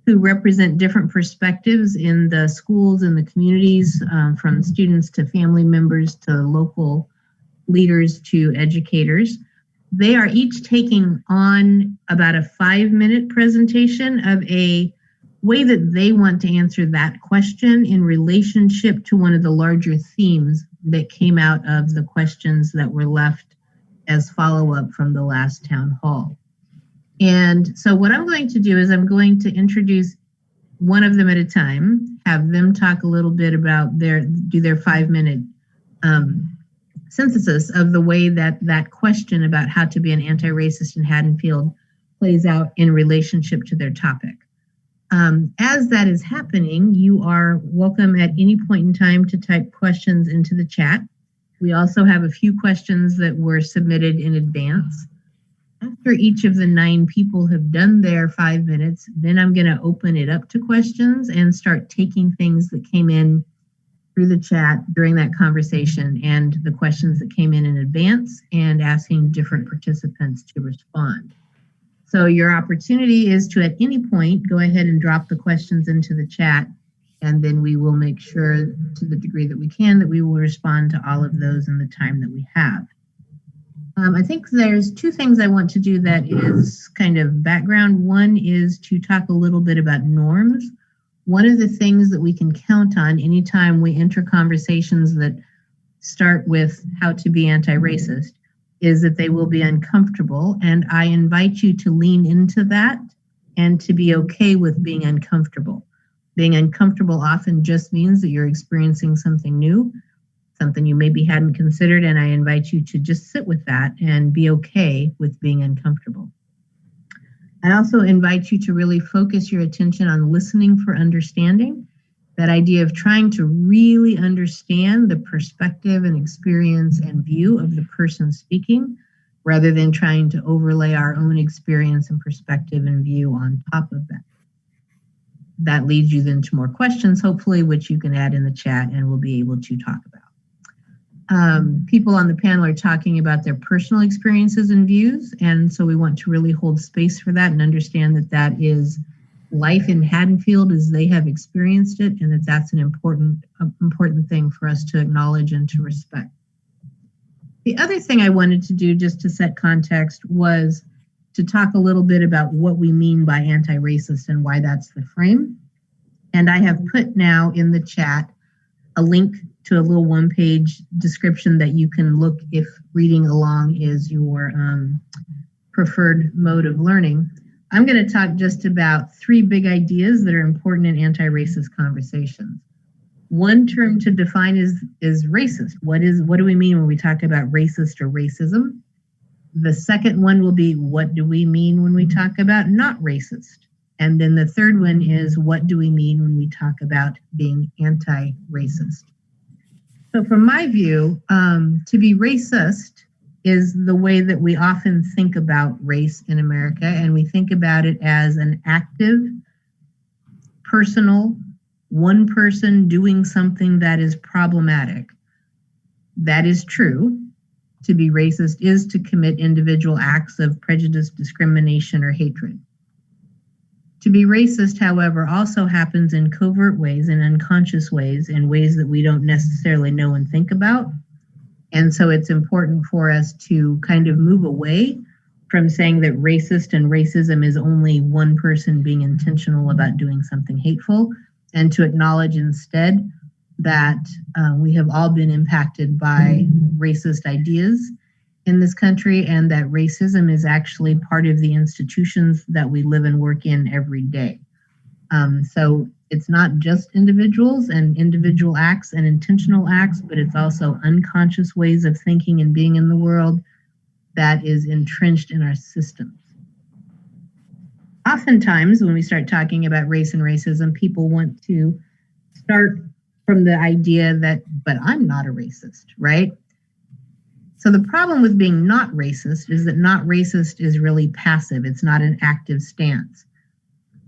who represent different perspectives in the schools and the communities, from students to family members to local leaders to educators. They are each taking on about a 5-minute presentation of a way that they want to answer that question in relationship to one of the larger themes that came out of the questions that were left as follow-up from the last town hall. And so what I'm going to do is I'm going to introduce one of them at a time, have them talk a little bit about their 5-minute synthesis of the way that that question about how to be an anti-racist in Haddonfield plays out in relationship to their topic. As that is happening, you are welcome at any point in time to type questions into the chat. We also have a few questions that were submitted in advance. After each of the 9 people have done their 5 minutes, then I'm going to open it up to questions and start taking things that came in through the chat during that conversation and the questions that came in advance, and asking different participants to respond. So your opportunity is to, at any point, go ahead and drop the questions into the chat, and then we will make sure, to the degree that we can, that we will respond to all of those in the time that we have. I think there's 2 things I want to do that is kind of background. One is to talk a little bit about norms. One of the things that we can count on anytime we enter conversations that start with how to be anti-racist is that they will be uncomfortable. And I invite you to lean into that and to be okay with being uncomfortable. Being uncomfortable often just means that you're experiencing something new, something you maybe hadn't considered, and I invite you to just sit with that and be okay with being uncomfortable. I also invite you to really focus your attention on listening for understanding, that idea of trying to really understand the perspective and experience and view of the person speaking, rather than trying to overlay our own experience and perspective and view on top of that. That leads you then to more questions, hopefully, which you can add in the chat and we'll be able to talk about. People on the panel are talking about their personal experiences and views, and so we want to really hold space for that and understand that that is life in Haddonfield as they have experienced it, and that that's an important thing for us to acknowledge and to respect. The other thing I wanted to do, just to set context, was to talk a little bit about what we mean by anti-racist and why that's the frame. And I have put now in the chat a link to a little 1-page description that you can look if reading along is your preferred mode of learning. I'm going to talk just about 3 big ideas that are important in anti-racist conversations. One term to define is racist. What do we mean when we talk about racist or racism? The second one will be, what do we mean when we talk about not racist? And then the third one is, what do we mean when we talk about being anti-racist? So from my view, to be racist is the way that we often think about race in America, and we think about it as an active, personal, one person doing something that is problematic. That is true. To be racist is to commit individual acts of prejudice, discrimination, or hatred. To be racist, however, also happens in covert ways and unconscious ways, in ways that we don't necessarily know and think about. And so it's important for us to kind of move away from saying that racist and racism is only one person being intentional about doing something hateful, and to acknowledge instead that we have all been impacted by racist ideas in this country, and that racism is actually part of the institutions that we live and work in every day. So it's not just individuals and individual acts and intentional acts, but it's also unconscious ways of thinking and being in the world that is entrenched in our systems. Oftentimes, when we start talking about race and racism, people want to start from the idea that, but I'm not a racist, right? So the problem with being not racist is that not racist is really passive. It's not an active stance.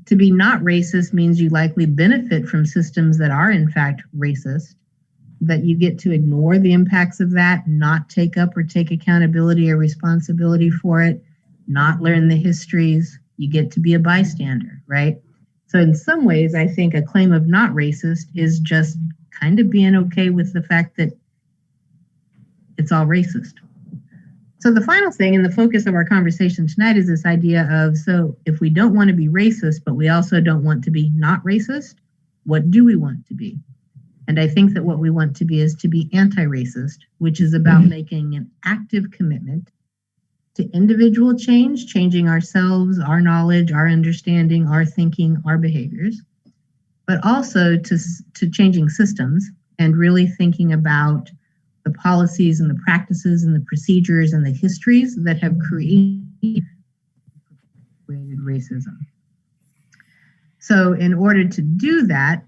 To be not racist means you likely benefit from systems that are in fact racist, that you get to ignore the impacts of that, not take up or take accountability or responsibility for it, not learn the histories. You get to be a bystander, right? So in some ways, I think a claim of not racist is just kind of being okay with the fact that it's all racist. So the final thing and the focus of our conversation tonight is this idea of, so if we don't want to be racist, but we also don't want to be not racist, what do we want to be? And I think that what we want to be is to be anti-racist, which is about making an active commitment to individual change, changing ourselves, our knowledge, our understanding, our thinking, our behaviors, but also to changing systems and really thinking about the policies and the practices and the procedures and the histories that have created racism. So in order to do that,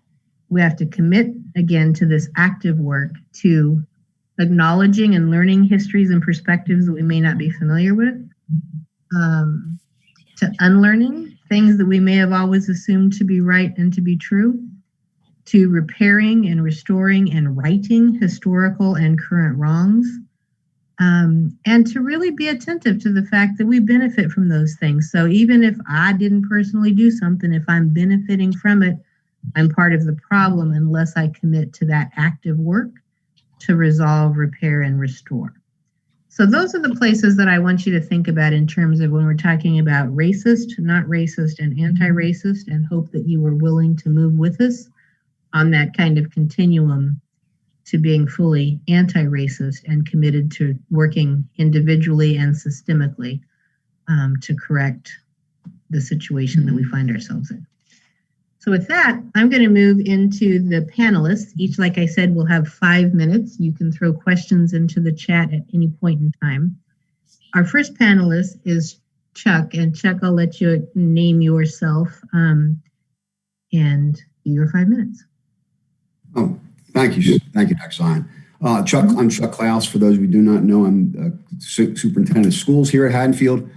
we have to commit again to this active work to acknowledging and learning histories and perspectives that we may not be familiar with, to unlearning things that we may have always assumed to be right and to be true, to repairing and restoring and righting historical and current wrongs, and to really be attentive to the fact that we benefit from those things. So even if I didn't personally do something, if I'm benefiting from it, I'm part of the problem unless I commit to that active work to resolve, repair, and restore. So those are the places that I want you to think about in terms of when we're talking about racist, not racist, and anti-racist, and hope that you are willing to move with us on that kind of continuum to being fully anti-racist and committed to working individually and systemically to correct the situation that we find ourselves in. So with that, I'm going to move into the panelists. Each, like I said, will have 5 minutes. You can throw questions into the chat at any point in time. Our first panelist is Chuck, and Chuck, I'll let you name yourself and do your 5 minutes. Oh, thank you. Thank you, Dr. Zion. I'm Chuck Klaus. For those of you who do not know, I'm superintendent of schools here at Haddonfield.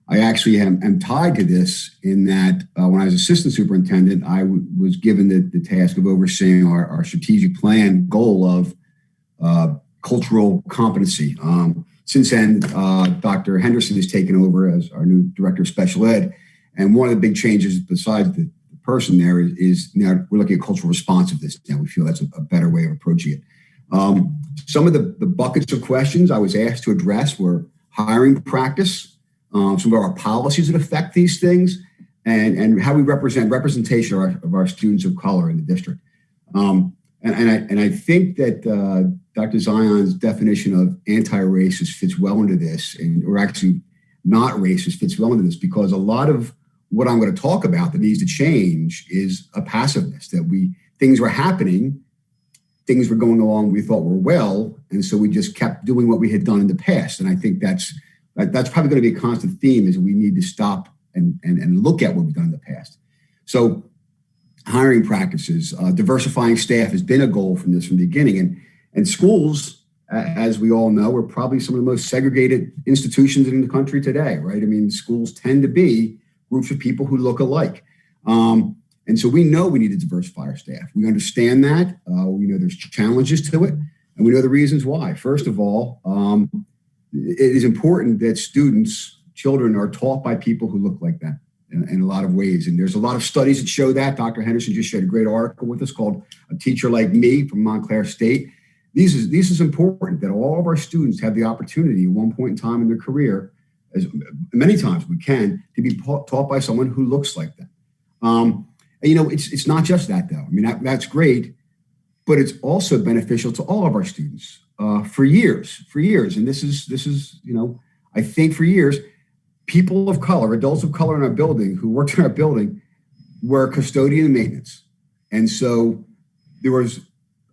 I actually am tied to this in that when I was assistant superintendent, I was given the task of overseeing our strategic plan goal of cultural competency. Since then, Dr. Henderson has taken over as our new director of special ed. And one of the big changes besides the person there is now we're looking at cultural responsiveness. Now we feel that's a better way of approaching it. Some of the buckets of questions I was asked to address were hiring practice, some of our policies that affect these things, and how we representation of our students of color in the district. And I think that Dr. Zion's definition of anti-racist fits well into this, or actually not racist fits well into this, because a lot of what I'm going to talk about that needs to change is a passiveness, that things were happening, things were going along we thought were well, and so we just kept doing what we had done in the past. And I think that's probably going to be a constant theme, is we need to stop and look at what we've done in the past. So hiring practices, diversifying staff has been a goal from the beginning. And schools, as we all know, are probably some of the most segregated institutions in the country today, right? I mean, schools tend to be groups of people who look alike. And so we know we need to diversify our staff. We understand that. We know there's challenges to it, and we know the reasons why. First of all, it is important that children are taught by people who look like them in a lot of ways. And there's a lot of studies that show that. Dr. Henderson just shared a great article with us called A Teacher Like Me from Montclair State. This is important, that all of our students have the opportunity at one point in time in their career, as many times we can, to be taught by someone who looks like them. And, it's not just that, though. I mean, that's great, but it's also beneficial to all of our students. For years. And this is, I think for years, people of color, adults of color in our building who worked in our building were custodian and maintenance. And so there was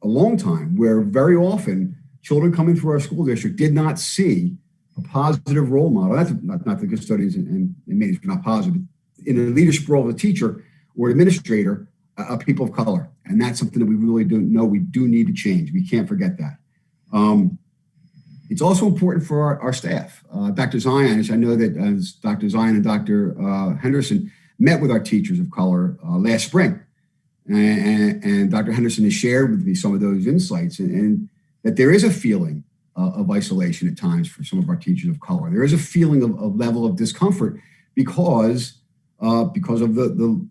a long time where very often children coming through our school district did not see a positive role model. That's not the custodians and maintenance are not positive. In the leadership role of a teacher or administrator, people of color. And that's something that we really do know we do need to change. We can't forget that. It's also important for our staff. Dr. Zion, as I know that as Dr. Zion and Dr. Henderson met with our teachers of color last spring. And Dr. Henderson has shared with me some of those insights, and that there is a feeling of isolation at times for some of our teachers of color. There is a feeling of level of discomfort because of the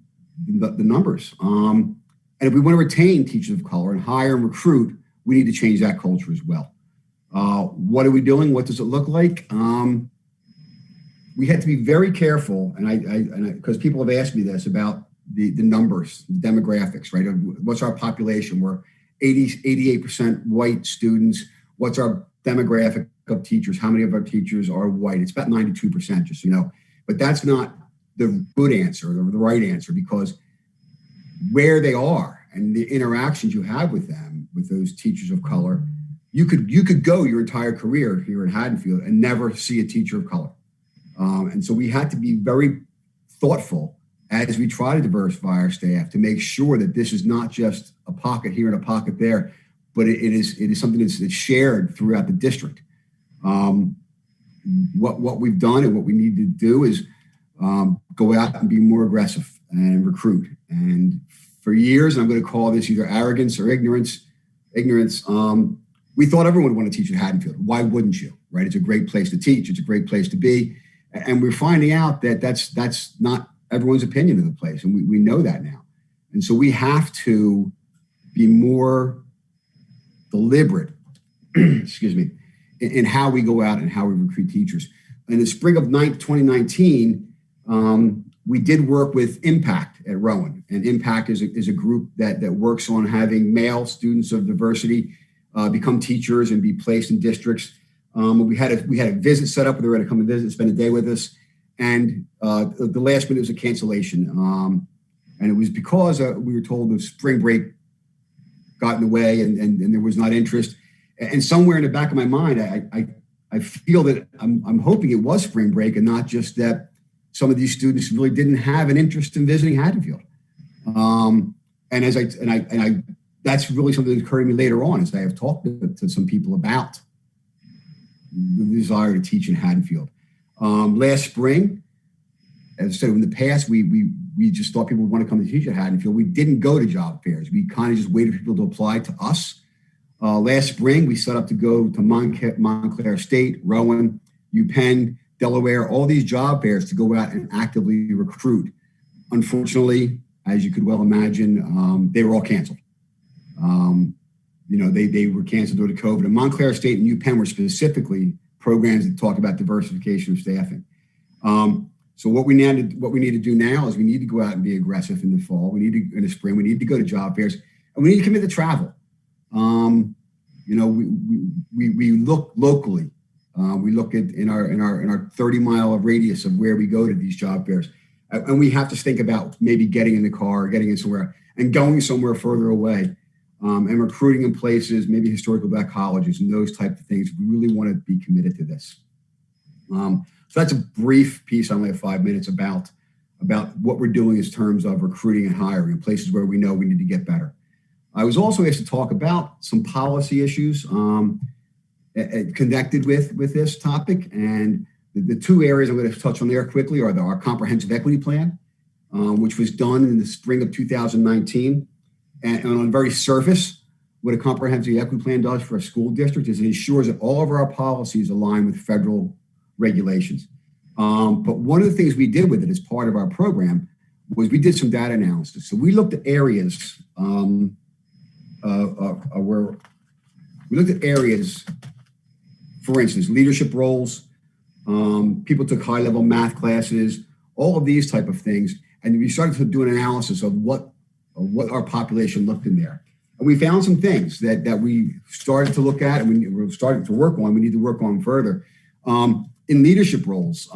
the numbers. And if we want to retain teachers of color and hire and recruit, we need to change that culture as well. What are we doing? What does it look like? We had to be very careful, and because people have asked me this about the numbers, the demographics, right? What's our population? We're 88% white students. What's our demographic of teachers? How many of our teachers are white? It's about 92%, just so you know. But that's not the good answer or the right answer, because where they are and the interactions you have with them, with those teachers of color, you could go your entire career here in Haddonfield and never see a teacher of color. And so we had to be very thoughtful as we try to diversify our staff to make sure that this is not just a pocket here and a pocket there, but it is something that's shared throughout the district. What we've done and what we need to do is go out and be more aggressive and recruit. And for years, and I'm going to call this either arrogance or ignorance, we thought everyone would want to teach at Haddonfield. Why wouldn't you, right? It's a great place to teach. It's a great place to be. And we're finding out that that's not everyone's opinion of the place. And we know that now. And so we have to be more deliberate, excuse me, in how we go out and how we recruit teachers. In the spring of 2019, we did work with Impact at Rowan. And Impact is a group that works on having male students of diversity become teachers and be placed in districts. We had a visit set up where they were going to come and visit, spend a day with us. And the last minute was a cancellation. And it was because we were told the spring break got in the way and there was not interest. And somewhere in the back of my mind, I feel that I'm hoping it was spring break and not just that some of these students really didn't have an interest in visiting Haddonfield. And that's really something that occurred to me later on as I have talked to some people about the desire to teach in Haddonfield. Last spring, as I said, in the past, we just thought people would want to come to teach at Haddonfield. We didn't go to job fairs. We kind of just waited for people to apply to us. Last spring, we set up to go to Montclair State, Rowan, UPenn, Delaware, all these job fairs to go out and actively recruit. Unfortunately, as you could well imagine, they were all canceled. They were canceled due to COVID. And Montclair State and UPenn were specifically programs that talked about diversification of staffing. So what we need to do now is we need to go out and be aggressive in the fall. In the spring, we need to go to job fairs, and we need to commit to travel. We look locally. We look at in our 30-mile radius of where we go to these job fairs, and we have to think about maybe getting in the car, getting in somewhere, and going somewhere further away, and recruiting in places, maybe historical Black colleges and those type of things. We really want to be committed to this. So that's a brief piece. I only have 5 minutes about what we're doing in terms of recruiting and hiring in places where we know we need to get better. I was also asked to talk about some policy issues connected with this topic. And the two areas I'm going to touch on there quickly are our comprehensive equity plan, which was done in the spring of 2019. And on the very surface, what a comprehensive equity plan does for a school district is it ensures that all of our policies align with federal regulations. But one of the things we did with it as part of our program was we did some data analysis. So we looked at areas for instance, leadership roles, people took high-level math classes, all of these type of things. And we started to do an analysis of what our population looked in there. And we found some things that we started to look at and we're starting to work on. We need to work on further. In leadership roles,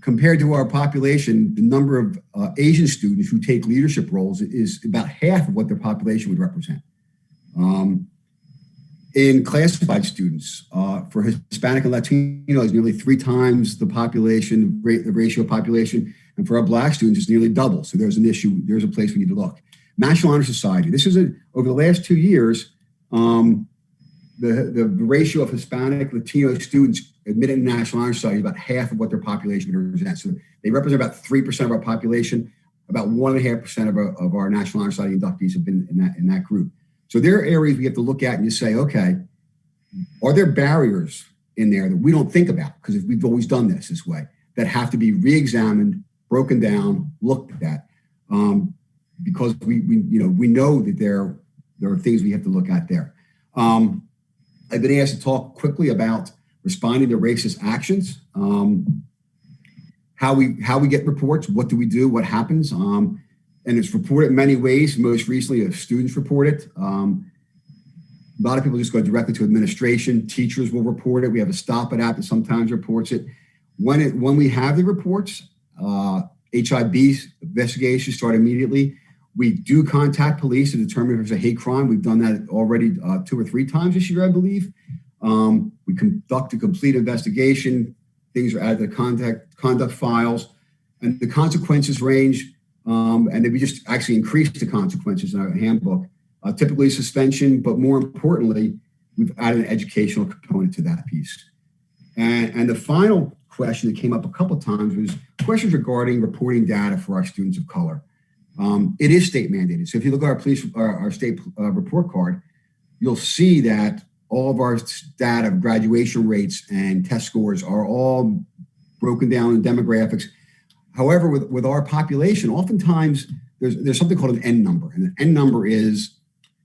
compared to our population, the number of Asian students who take leadership roles is about half of what their population would represent. In classified students, for Hispanic and Latino, is nearly 3 times the population, the ratio of population. And for our Black students, it's nearly double. So there's an issue. There's a place we need to look. National Honor Society. This is over the last 2 years, the ratio of Hispanic, Latino students admitted to National Honor Society is about half of what their population represents. So they represent about 3% of our population. About 1.5% of our National Honor Society inductees have been in that group. So there are areas we have to look at and just say, okay, are there barriers in there that we don't think about because we've always done this way that have to be re-examined, broken down, looked at? because we know that there are things we have to look at there. I've been asked to talk quickly about responding to racist actions, how we get reports, what do we do, what happens, and it's reported in many ways. Most recently, students report it. A lot of people just go directly to administration. Teachers will report it. We have a Stop It app that sometimes reports it. When we have the reports, HIB investigations start immediately. We do contact police to determine if there's a hate crime. We've done that already 2 or 3 times this year, I believe. We conduct a complete investigation. Things are added to conduct files, and the consequences range. And then we just actually increased the consequences in our handbook. Typically suspension, but more importantly, we've added an educational component to that piece. And the final question that came up a couple of times was questions regarding reporting data for our students of color. It is state mandated. So if you look at our state report card, you'll see that all of our data, graduation rates and test scores are all broken down in demographics. However, with our population, oftentimes there's something called an N number. And the N number is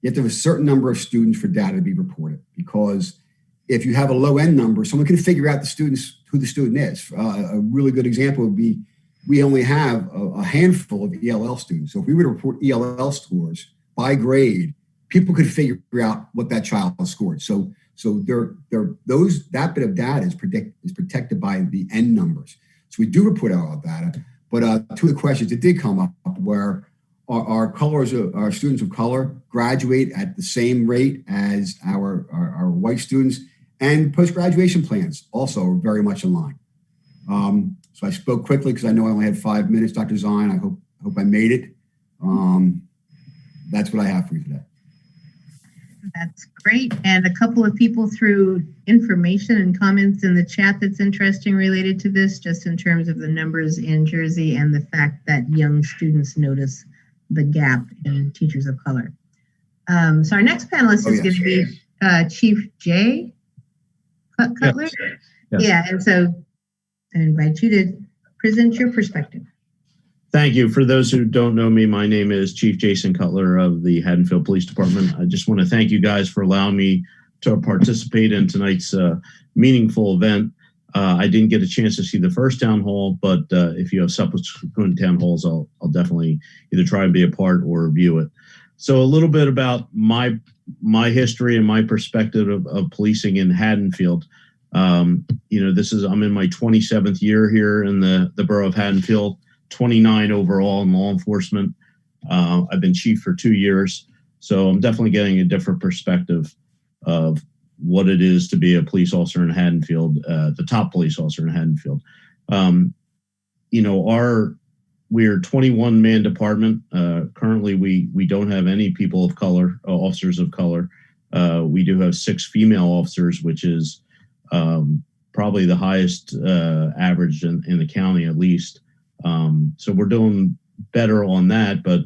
you have to have a certain number of students for data to be reported, because if you have a low N number, someone can figure out who the student is. A really good example would be we only have a handful of ELL students. So if we were to report ELL scores by grade, people could figure out what that child has scored. So that bit of data is protected by the N numbers. So we do report out all data. But 2 of the questions that did come up where our students of color graduate at the same rate as our white students, and post-graduation plans also are very much in line. So I spoke quickly because I know I only had 5 minutes, Dr. Zine. I hope I made it. That's what I have for you today. That's great. And a couple of people threw information and comments in the chat that's interesting related to this, just in terms of the numbers in Jersey and the fact that young students notice the gap in teachers of color. So our next panelist is going to be Chief Jay Cutler. Yes. Yeah, and so I invite you to present your perspective. Thank you. For those who don't know me, my name is Chief Jason Cutler of the Haddonfield Police Department. I just want to thank you guys for allowing me to participate in tonight's meaningful event. I didn't get a chance to see the first town hall, but if you have subsequent town halls, I'll definitely either try and be a part or view it. So a little bit about my history and my perspective of policing in Haddonfield. I'm in my 27th year here in the borough of Haddonfield, 29 overall in law enforcement. I've been chief for 2 years, so I'm definitely getting a different perspective of what it is to be a police officer in Haddonfield, the top police officer in Haddonfield. We're a 21-man department. Currently, we don't have any people of color, officers of color. We do have 6 female officers, which is probably the highest average in the county, at least. So we're doing better on that, but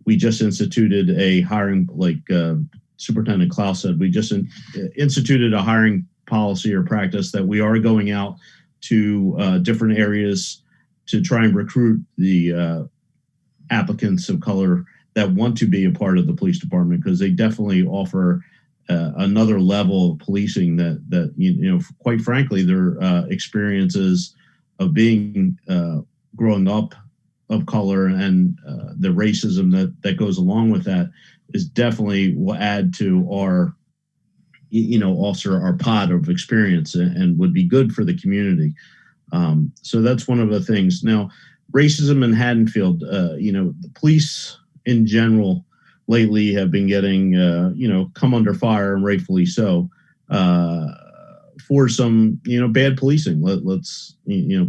we just instituted a hiring, like Superintendent Klaus said, we just instituted a hiring policy or practice that we are going out to different areas to try and recruit the applicants of color that want to be a part of the police department, because they definitely offer another level of policing that quite frankly, their experiences of being growing up of color and the racism that goes along with that is definitely will add to our our pot of experience and would be good for the community. So that's one of the things. Now, racism in Haddonfield, the police in general lately have been getting, come under fire, and rightfully so, for some, bad policing. Let's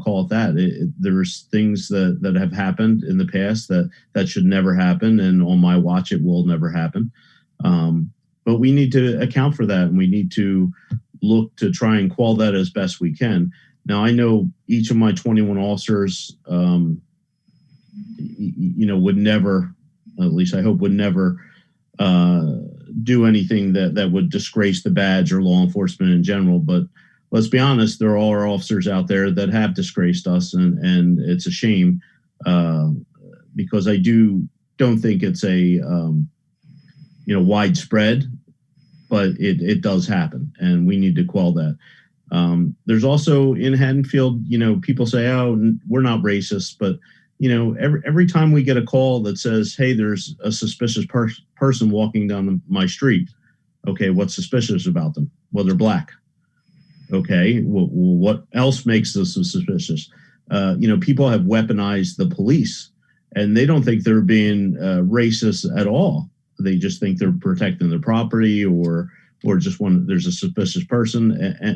call it that. There's things that have happened in the past that should never happen, and on my watch, it will never happen. But we need to account for that, and we need to look to try and quell that as best we can. Now, I know each of my 21 officers, would never, at least I hope, would never do anything that would disgrace the badge or law enforcement in general. But let's be honest, there are officers out there that have disgraced us, and it's a shame because because I don't think it's a widespread, but it does happen, and we need to quell that. There's also in Haddonfield, people say, "Oh, we're not racist," but every time we get a call that says, "Hey, there's a suspicious person walking down my street," okay, what's suspicious about them? Well, they're black. Okay, well, what else makes this suspicious? People have weaponized the police, and they don't think they're being racist at all. They just think they're protecting their property, or just there's a suspicious person,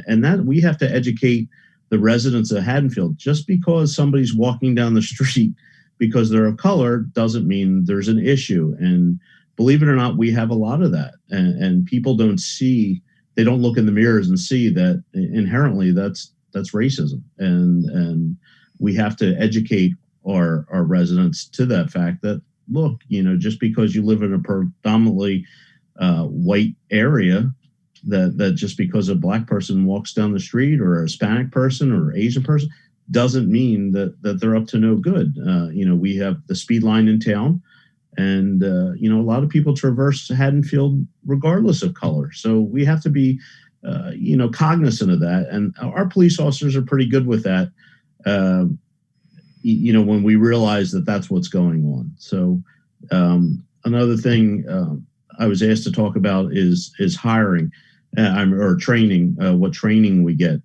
and that we have to educate the residents of Haddonfield. Just because somebody's walking down the street because they're of color doesn't mean there's an issue. And believe it or not, we have a lot of that, and people don't see. They don't look in the mirrors and see that inherently that's racism, and we have to educate our residents to that fact that, look, just because you live in a predominantly white area, that just because a black person walks down the street, or a Hispanic person or Asian person, doesn't mean that they're up to no good. We have the speed line in town, and a lot of people traverse Haddonfield regardless of color. So we have to be cognizant of that, and our police officers are pretty good with that. When we realize that that's what's going on. So another thing I was asked to talk about is hiring or training. What training we get?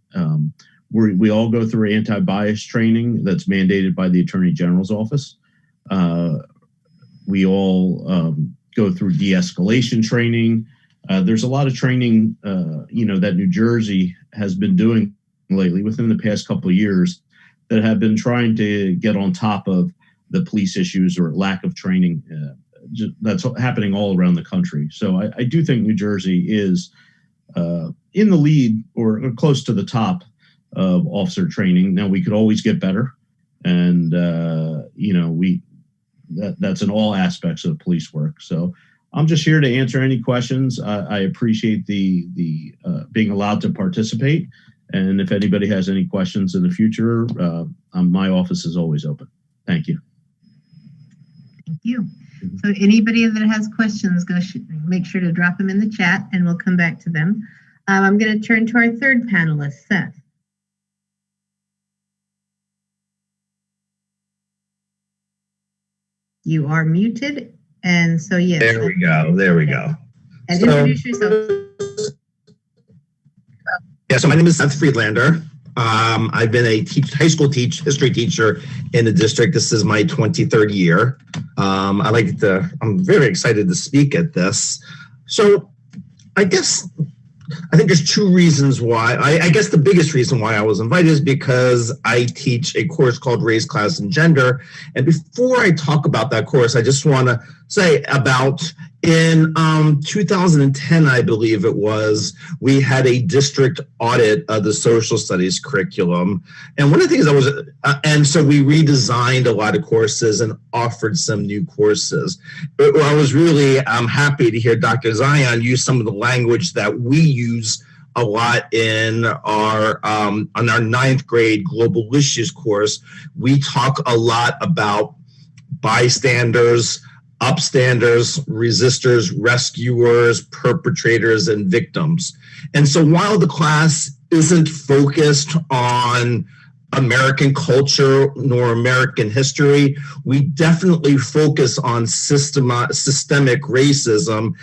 We all go through anti-bias training that's mandated by the Attorney General's office. We all go through de-escalation training. There's a lot of training, that New Jersey has been doing lately within the past couple of years, that have been trying to get on top of the police issues or lack of training that's happening all around the country. So I do think New Jersey is in the lead or close to the top of officer training. Now, we could always get better, and that's in all aspects of police work. So I'm just here to answer any questions. I appreciate the being allowed to participate. And if anybody has any questions in the future, my office is always open. Thank you. Thank you. So anybody that has questions, make sure to drop them in the chat, and we'll come back to them. I'm going to turn to our third panelist, Seth. You are muted, and so yes. There we go. There we go. And introduce yourself. Yeah, so my name is Seth Friedlander. I've been a high school history teacher in the district. This is my 23rd year. I'm very excited to speak at this. So I think there's two reasons why. I guess the biggest reason why I was invited is because I teach a course called Race, Class, and Gender. And before I talk about that course, I just want to say in 2010, I believe it was, we had a district audit of the social studies curriculum. And one of the things so we redesigned a lot of courses and offered some new courses. But I was really happy to hear Dr. Zion use some of the language that we use a lot in our on our 9th grade global issues course. We talk a lot about bystanders, upstanders, resistors, rescuers, perpetrators, and victims. And so while the class isn't focused on American culture nor American history, we definitely focus on systemic racism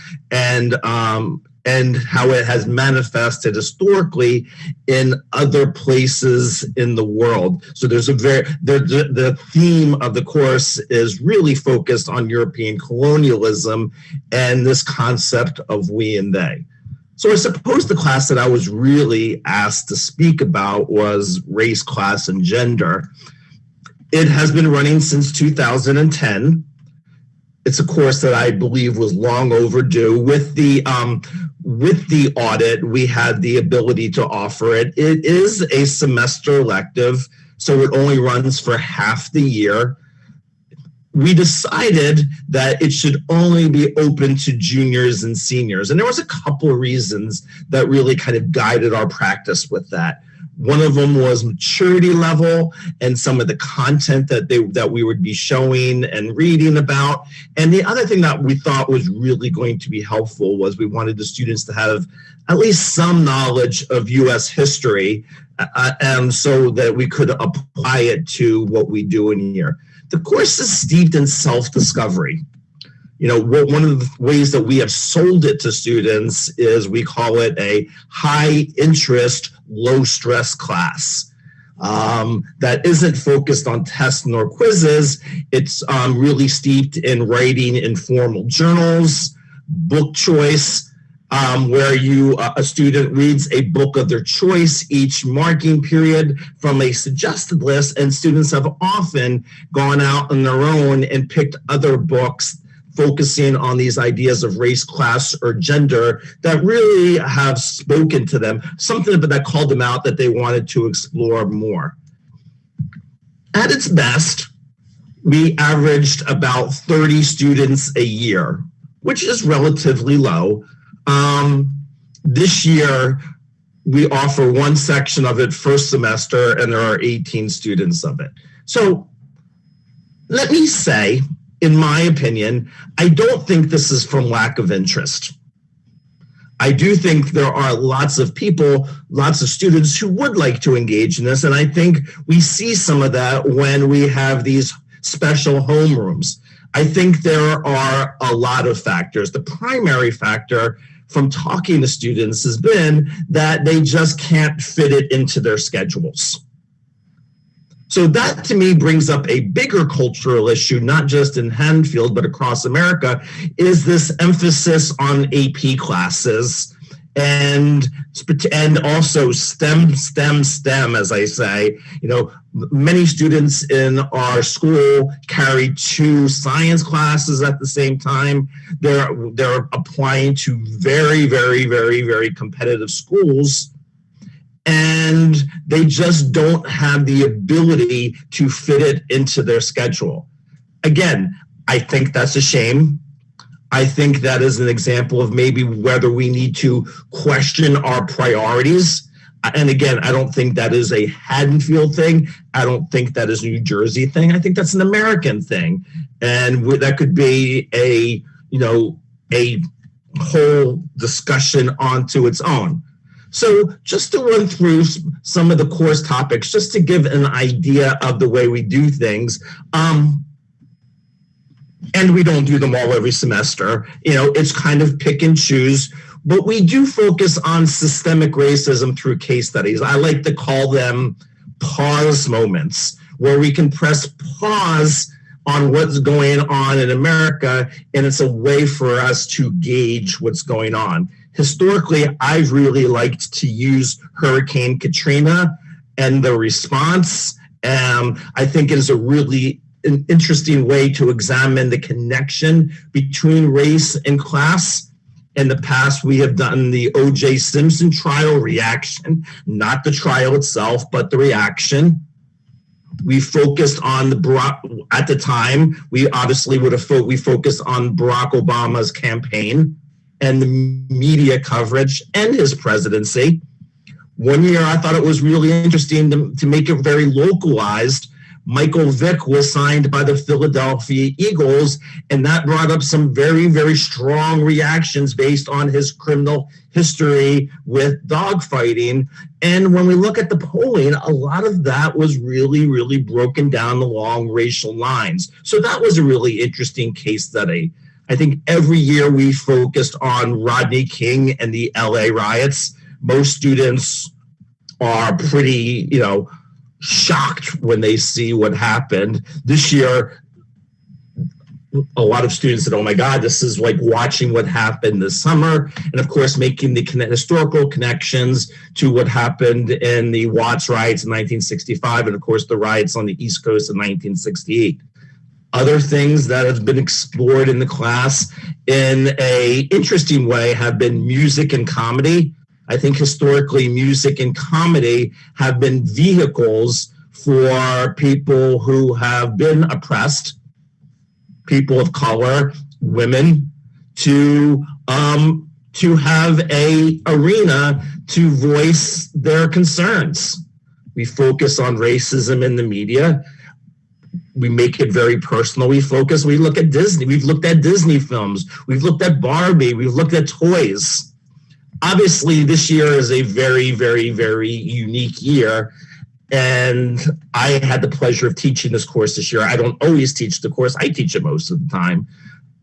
and how it has manifested historically in other places in the world. So the theme of the course is really focused on European colonialism and this concept of we and they. So I suppose the class that I was really asked to speak about was Race, Class, and Gender. It has been running since 2010. It's a course that I believe was long overdue. With the audit, we had the ability to offer it. It is a semester elective, so it only runs for half the year. We decided that it should only be open to juniors and seniors. And there was a couple of reasons that really kind of guided our practice with that. One of them was maturity level and some of the content that we would be showing and reading about. And the other thing that we thought was really going to be helpful was we wanted the students to have at least some knowledge of U.S. history, and so that we could apply it to what we do in here. The course is steeped in self-discovery. One of the ways that we have sold it to students is we call it a high interest, low stress class that isn't focused on tests nor quizzes. It's really steeped in writing informal journals, book choice, where a student reads a book of their choice each marking period from a suggested list, and students have often gone out on their own and picked other books focusing on these ideas of race, class, or gender that really have spoken to them, something that called them out that they wanted to explore more. At its best, we averaged about 30 students a year, which is relatively low. This year, we offer one section of it first semester, and there are 18 students of it. So let me say, in my opinion, I don't think this is from lack of interest. I do think there are lots of people, lots of students who would like to engage in this, and I think we see some of that when we have these special homerooms. I think there are a lot of factors. The primary factor from talking to students has been that they just can't fit it into their schedules. So that to me brings up a bigger cultural issue, not just in Haddonfield, but across America, is this emphasis on AP classes and also STEM, as I say. Many students in our school carry 2 science classes at the same time. They're applying to very, very, very, very competitive schools, and they just don't have the ability to fit it into their schedule. Again, I think that's a shame. I think that is an example of maybe whether we need to question our priorities. And again, I don't think that is a Haddonfield thing. I don't think that is a New Jersey thing. I think that's an American thing. And that could be a whole discussion onto its own. So just to run through some of the course topics, just to give an idea of the way we do things, and we don't do them all every semester, it's kind of pick and choose, but we do focus on systemic racism through case studies. I like to call them pause moments, where we can press pause on what's going on in America, and it's a way for us to gauge what's going on. Historically, I've really liked to use Hurricane Katrina and the response. I think it is an interesting way to examine the connection between race and class. In the past, we have done the O.J. Simpson trial reaction, not the trial itself, but the reaction. We focused on at the time, we obviously we focused on Barack Obama's campaign and the media coverage and his presidency. One year, I thought it was really interesting to make it very localized. Michael Vick was signed by the Philadelphia Eagles, and that brought up some very, very strong reactions based on his criminal history with dogfighting. And when we look at the polling, a lot of that was really, really broken down along racial lines. So that was a really interesting case study. I think every year we focused on Rodney King and the LA riots. Most students are pretty, shocked when they see what happened. This year, a lot of students said, oh my God, this is like watching what happened this summer. And of course, making the historical connections to what happened in the Watts riots in 1965, and of course, the riots on the East Coast in 1968. Other things that have been explored in the class in an interesting way have been music and comedy. I think historically, music and comedy have been vehicles for people who have been oppressed, people of color, women, to to have a arena to voice their concerns. We focus on racism in the media. We make it very personal. We look at Disney. We've looked at Disney films. We've looked at Barbie. We've looked at toys. Obviously, this year is a very, very, very unique year. And I had the pleasure of teaching this course this year. I don't always teach the course. I teach it most of the time.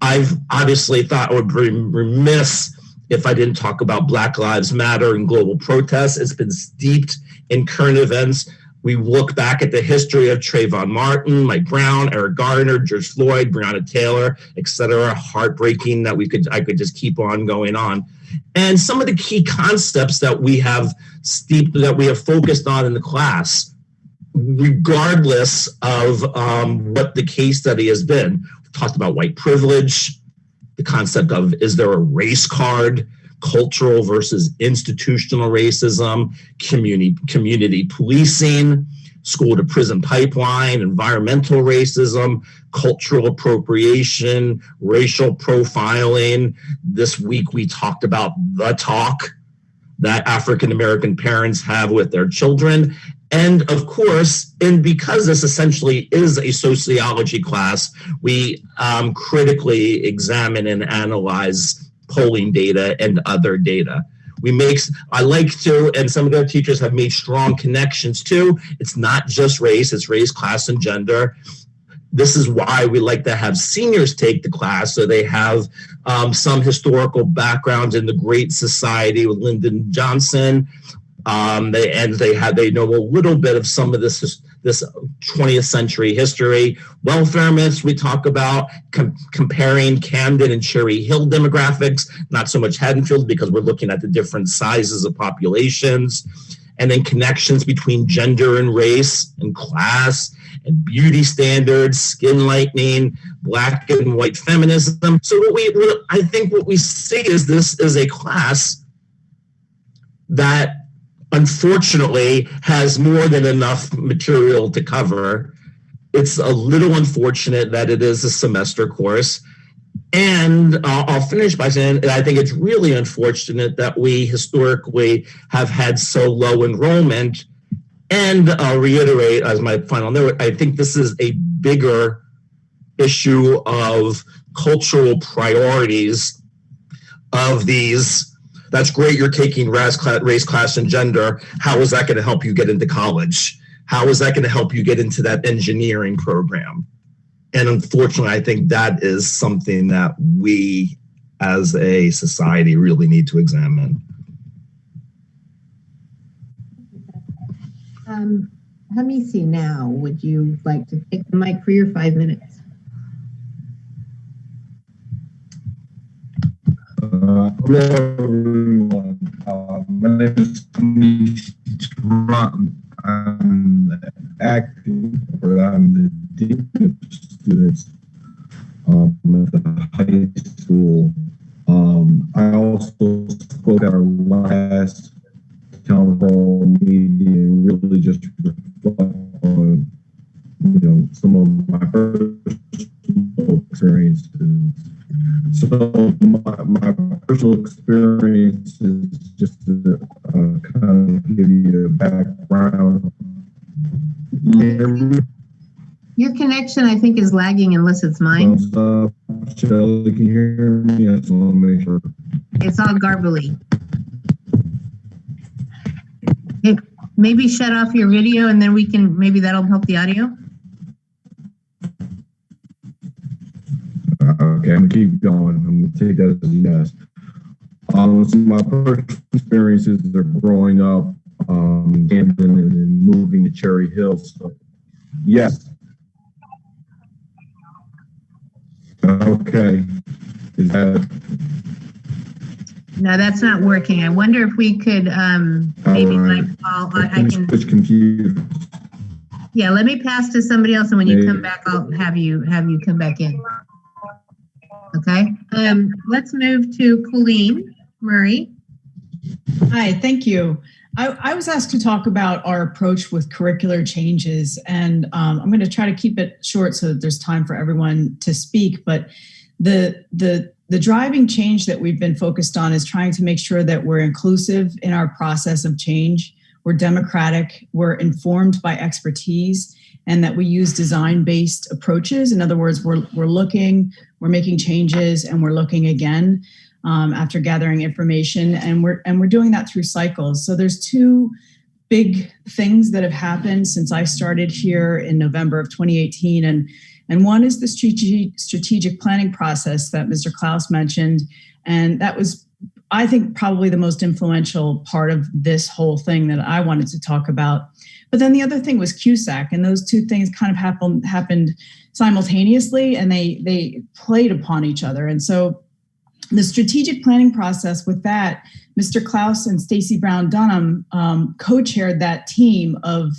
I've obviously thought I would be remiss if I didn't talk about Black Lives Matter and global protests. It's been steeped in current events. We look back at the history of Trayvon Martin, Mike Brown, Eric Garner, George Floyd, Breonna Taylor, etc. Heartbreaking that I could just keep on going on. And some of the key concepts that we have focused on in the class, regardless of what the case study has been. We've talked about white privilege, the concept of, is there a race card, cultural versus institutional racism, community policing, school to prison pipeline, environmental racism, cultural appropriation, racial profiling. This week we talked about the talk that African American parents have with their children. And of course, and because this essentially is a sociology class, we critically examine and analyze polling data and other data. I like to, and some of the teachers have made strong connections too. It's not just race, it's race, class, and gender. This is why we like to have seniors take the class, so they have some historical backgrounds in the Great Society with Lyndon Johnson. They know a little bit of some of this 20th century history. Welfare myths, we talk about comparing Camden and Cherry Hill demographics, not so much Haddonfield because we're looking at the different sizes of populations, and then connections between gender and race and class and beauty standards, skin lightening, Black and white feminism. So I think what we see is this is a class that unfortunately has more than enough material to cover. It's a little unfortunate that it is a semester course. And I'll finish by saying I think it's really unfortunate that we historically have had so low enrollment. And I'll reiterate as my final note, I think this is a bigger issue of cultural priorities of these. That's great, you're taking race, class, and gender. How is that going to help you get into college? How is that going to help you get into that engineering program? And unfortunately, I think that is something that we as a society really need to examine. Hamisi, now, would you like to take the mic for your 5 minutes? Hello, everyone. My name is Hamisi. I'm the dean of students at the high school. I also spoke at our last town hall meeting, really just reflect on, some of my personal experiences. So my personal experience is just to kind of give you a background. Your connection, I think, is lagging unless it's mine. Shelly, can you hear me? I just want to make sure. It's all garbly. Maybe shut off your video and then maybe that'll help the audio. Okay, I'm gonna keep going. I'm gonna take that as a yes. So my personal experiences are growing up in Camden and moving to Cherry Hill. So yes. Okay. Is that? No, that's not working. I wonder if we could maybe right. I can switch computers. Yeah, let me pass to somebody else, and when you come back, I'll have you come back in. Okay. Let's move to Colleen Murray. Hi, thank you. I was asked to talk about our approach with curricular changes, and I'm going to try to keep it short so that there's time for everyone to speak. But the the driving change that we've been focused on is trying to make sure that we're inclusive in our process of change. We're democratic, we're informed by expertise, and that we use design-based approaches. In other words, we're looking, we're making changes, and we're looking again after gathering information, and we're doing that through cycles. So there's two big things that have happened since I started here in November of 2018, and one is the strategic planning process that Mr. Klaus mentioned, and that was, I think, probably the most influential part of this whole thing that I wanted to talk about. But then the other thing was CUSAC, and those two things kind of happened simultaneously, and they played upon each other. And so the strategic planning process with that, Mr. Klaus and Stacy Brown Dunham co-chaired that team of,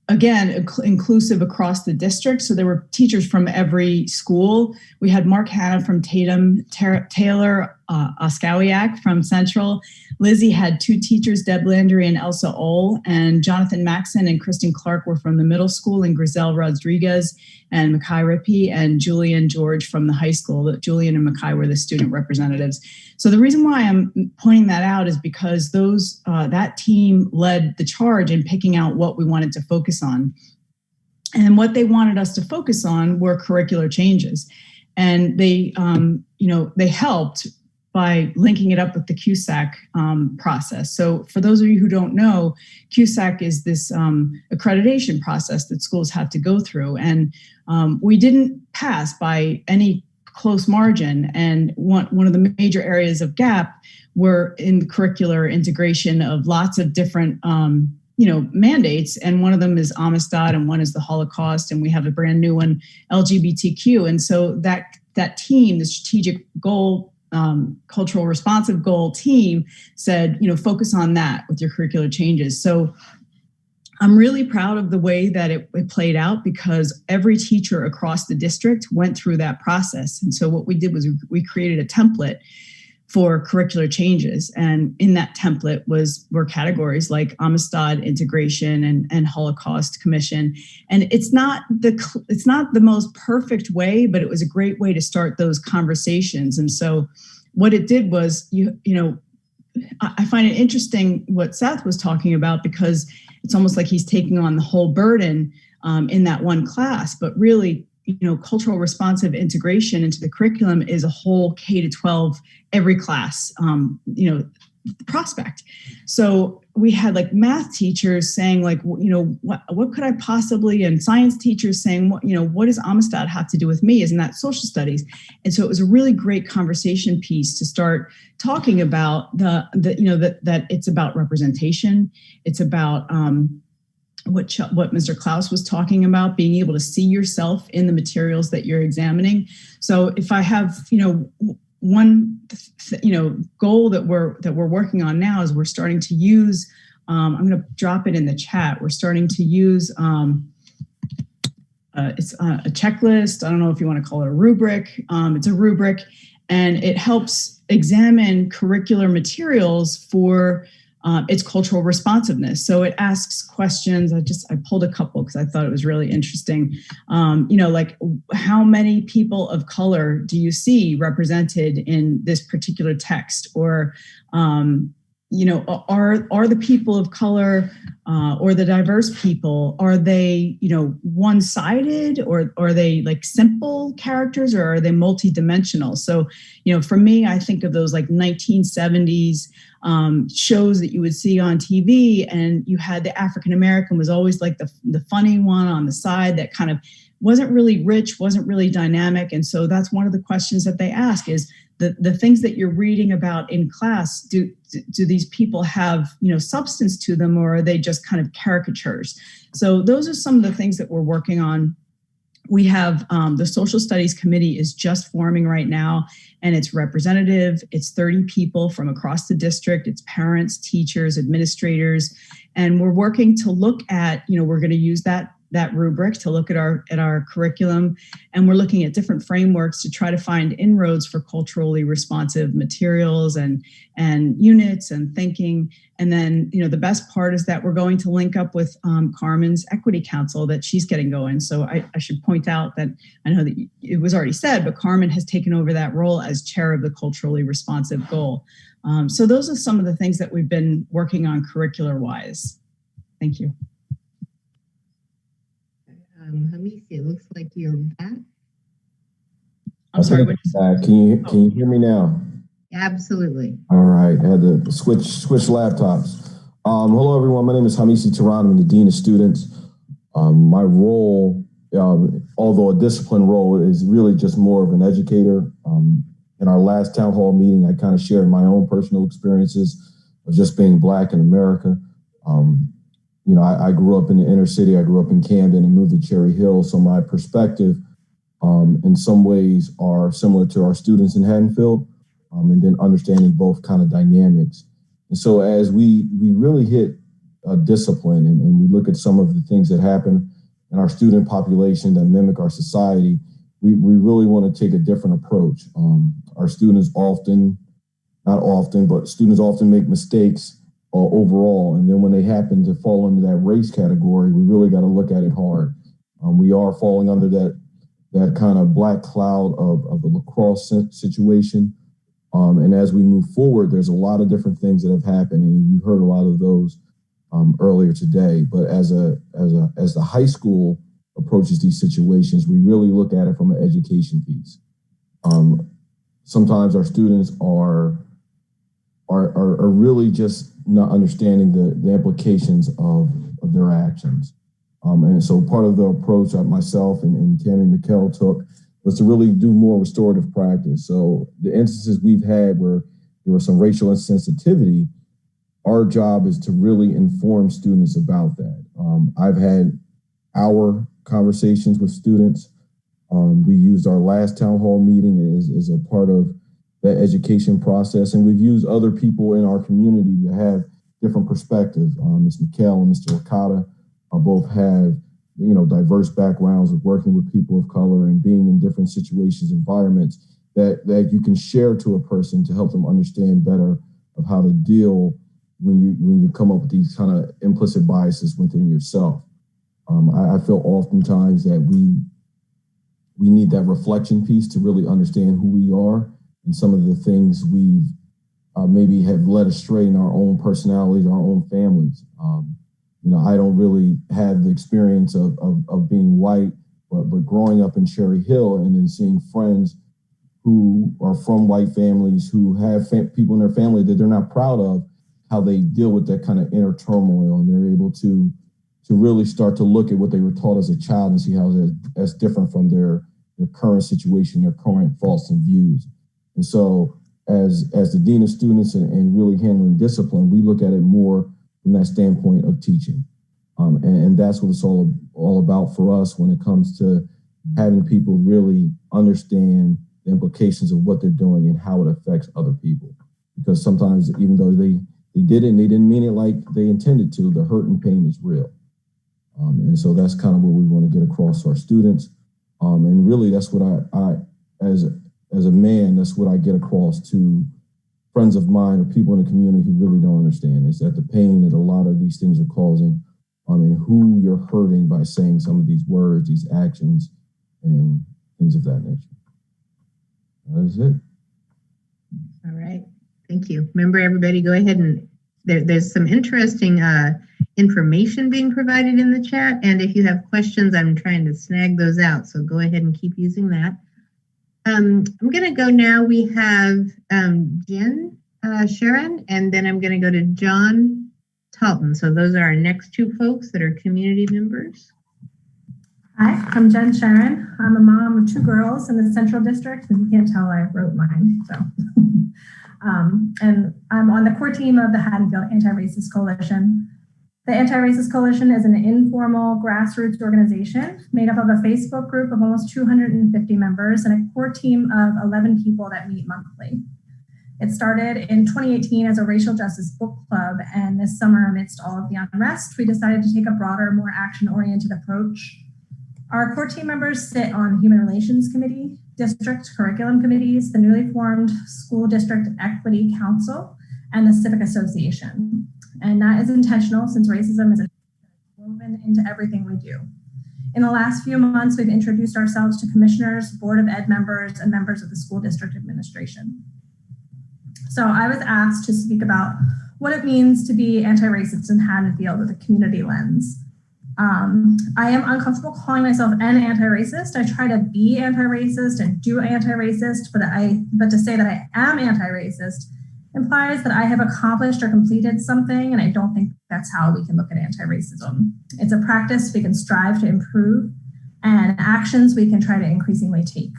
again, inclusive across the district. So there were teachers from every school. We had Mark Hanna from Tatum, Taylor Oskowiak from Central. Lizzie had two teachers, Deb Landry and Elsa Ohl, and Jonathan Maxon and Kristen Clark were from the middle school, and Griselle Rodriguez and Mackay Rippey and Julian George from the high school. Julian and Mackay were the student representatives. So the reason why I'm pointing that out is because that team led the charge in picking out what we wanted to focus on. And what they wanted us to focus on were curricular changes. And they helped by linking it up with the CUSAC process. So for those of you who don't know, CUSAC is this accreditation process that schools have to go through. And we didn't pass by any close margin. And one of the major areas of gap were in the curricular integration of lots of different mandates. And one of them is Amistad, and one is the Holocaust, and we have a brand new one, LGBTQ. And so that team, the strategic goal, cultural responsive goal team said, focus on that with your curricular changes. So I'm really proud of the way that it played out, because every teacher across the district went through that process. And so what we did was we created a template for curricular changes. And in that template were categories like Amistad integration and Holocaust commission. And it's not the most perfect way, but it was a great way to start those conversations. And so what it did was, I find it interesting what Seth was talking about, because it's almost like he's taking on the whole burden in that one class, but really, cultural responsive integration into the curriculum is a whole K-12, every class, prospect. So we had like math teachers saying like, what could I possibly, and science teachers saying, what does Amistad have to do with me? Isn't that social studies? And so it was a really great conversation piece to start talking about that it's about representation. It's about, what Mr. Klaus was talking about, being able to see yourself in the materials that you're examining. So if I have, one, goal that we're working on now is we're starting to use, I'm going to drop it in the chat. We're starting to use, it's a checklist. I don't know if you want to call it a rubric. It's a rubric, and it helps examine curricular materials for its cultural responsiveness. So it asks questions. I pulled a couple because I thought it was really interesting. Like how many people of color do you see represented in this particular text? Or, are the people of color or the diverse people, are they, one-sided, or are they like simple characters, or are they multidimensional? So, for me, I think of those like 1970s shows that you would see on TV, and you had the African American was always like the funny one on the side that kind of wasn't really rich, wasn't really dynamic. And so that's one of the questions that they ask is the things that you're reading about in class, do these people have, substance to them, or are they just kind of caricatures? So those are some of the things that we're working on. We have the Social Studies Committee is just forming right now, and it's representative. It's 30 people from across the district. It's parents, teachers, administrators, and we're working to look at, we're going to use that that rubric to look at our curriculum, and we're looking at different frameworks to try to find inroads for culturally responsive materials and units and thinking. And then, the best part is that we're going to link up with Carmen's Equity Council that she's getting going. So I should point out that I know that it was already said, but Carmen has taken over that role as chair of the culturally responsive goal. So those are some of the things that we've been working on curricular-wise. Thank you. Hamisi, it looks like you're back. I'm sorry. Can you hear me now? Absolutely. All right. I had to switch laptops. Hello, everyone. My name is Hamisi Taran. I'm the Dean of Students. My role, although a discipline role, is really just more of an educator. In our last town hall meeting, I kind of shared my own personal experiences of just being Black in America. I grew up in the inner city. I grew up in Camden and moved to Cherry Hill. So my perspective, in some ways, are similar to our students in Haddonfield, and then understanding both kind of dynamics. And so as we really hit a discipline and we look at some of the things that happen in our student population that mimic our society, we really want to take a different approach. Our students students often make mistakes overall. And then when they happen to fall under that race category, we really got to look at it hard. We are falling under that kind of black cloud of the lacrosse situation. And as we move forward, there's a lot of different things that have happened, and you heard a lot of those earlier today. But as the high school approaches these situations, we really look at it from an education piece. Sometimes our students are really just not understanding the implications of their actions. And so part of the approach that myself and Tammy McKell took was to really do more restorative practice. So the instances we've had where there was some racial insensitivity, our job is to really inform students about that. I've had hour conversations with students. We used our last town hall meeting as a part of that education process, and we've used other people in our community to have different perspectives. Ms. McKell and Mr. Okada both have diverse backgrounds of working with people of color and being in different situations, environments that you can share to a person to help them understand better of how to deal when you come up with these kind of implicit biases within yourself. I feel oftentimes that we need that reflection piece to really understand who we are and some of the things we've maybe have led astray in our own personalities, our own families. I don't really have the experience of being white, but growing up in Cherry Hill and then seeing friends who are from white families who have people in their family that they're not proud of, how they deal with that kind of inner turmoil, and they're able to really start to look at what they were taught as a child and see how that's different from their current situation, their current thoughts and views. And so as the Dean of Students and really handling discipline, we look at it more from that standpoint of teaching. And that's what it's all about for us when it comes to having people really understand the implications of what they're doing and how it affects other people. Because sometimes even though they didn't mean it like they intended to, the hurt and pain is real. And so that's kind of what we want to get across to our students. And really that's what I as a man, that's what I get across to friends of mine or people in the community who really don't understand, is that the pain that a lot of these things are causing, and who you're hurting by saying some of these words, these actions, and things of that nature. That is it. All right. Thank you. Remember, everybody, go ahead and there's some interesting information being provided in the chat. And if you have questions, I'm trying to snag those out. So go ahead and keep using that. I'm going to go now. We have Jen Sharon, and then I'm going to go to John Talton. So those are our next two folks that are community members. Hi, I'm Jen Sharon. I'm a mom of two girls in the Central District. If you can't tell, I wrote mine. So, and I'm on the core team of the Haddonfield Anti-Racist Coalition. The Anti-Racist Coalition is an informal grassroots organization made up of a Facebook group of almost 250 members and a core team of 11 people that meet monthly. It started in 2018 as a racial justice book club, and this summer, amidst all of the unrest, we decided to take a broader, more action-oriented approach. Our core team members sit on Human Relations Committee, District Curriculum Committees, the newly formed School District Equity Council, and the Civic Association. And that is intentional since racism is woven into everything we do. In the last few months, we've introduced ourselves to commissioners, Board of Ed members, and members of the school district administration. So I was asked to speak about what it means to be anti-racist in Haddonfield with a community lens. I am uncomfortable calling myself an anti-racist. I try to be anti-racist and do anti-racist, but to say that I am anti-racist implies that I have accomplished or completed something, and I don't think that's how we can look at anti-racism. It's a practice we can strive to improve, and actions we can try to increasingly take.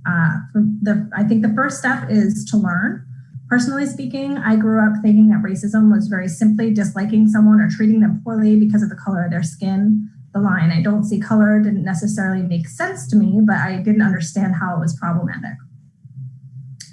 I think the first step is to learn. Personally speaking, I grew up thinking that racism was very simply disliking someone or treating them poorly because of the color of their skin. The line, "I don't see color," didn't necessarily make sense to me, but I didn't understand how it was problematic.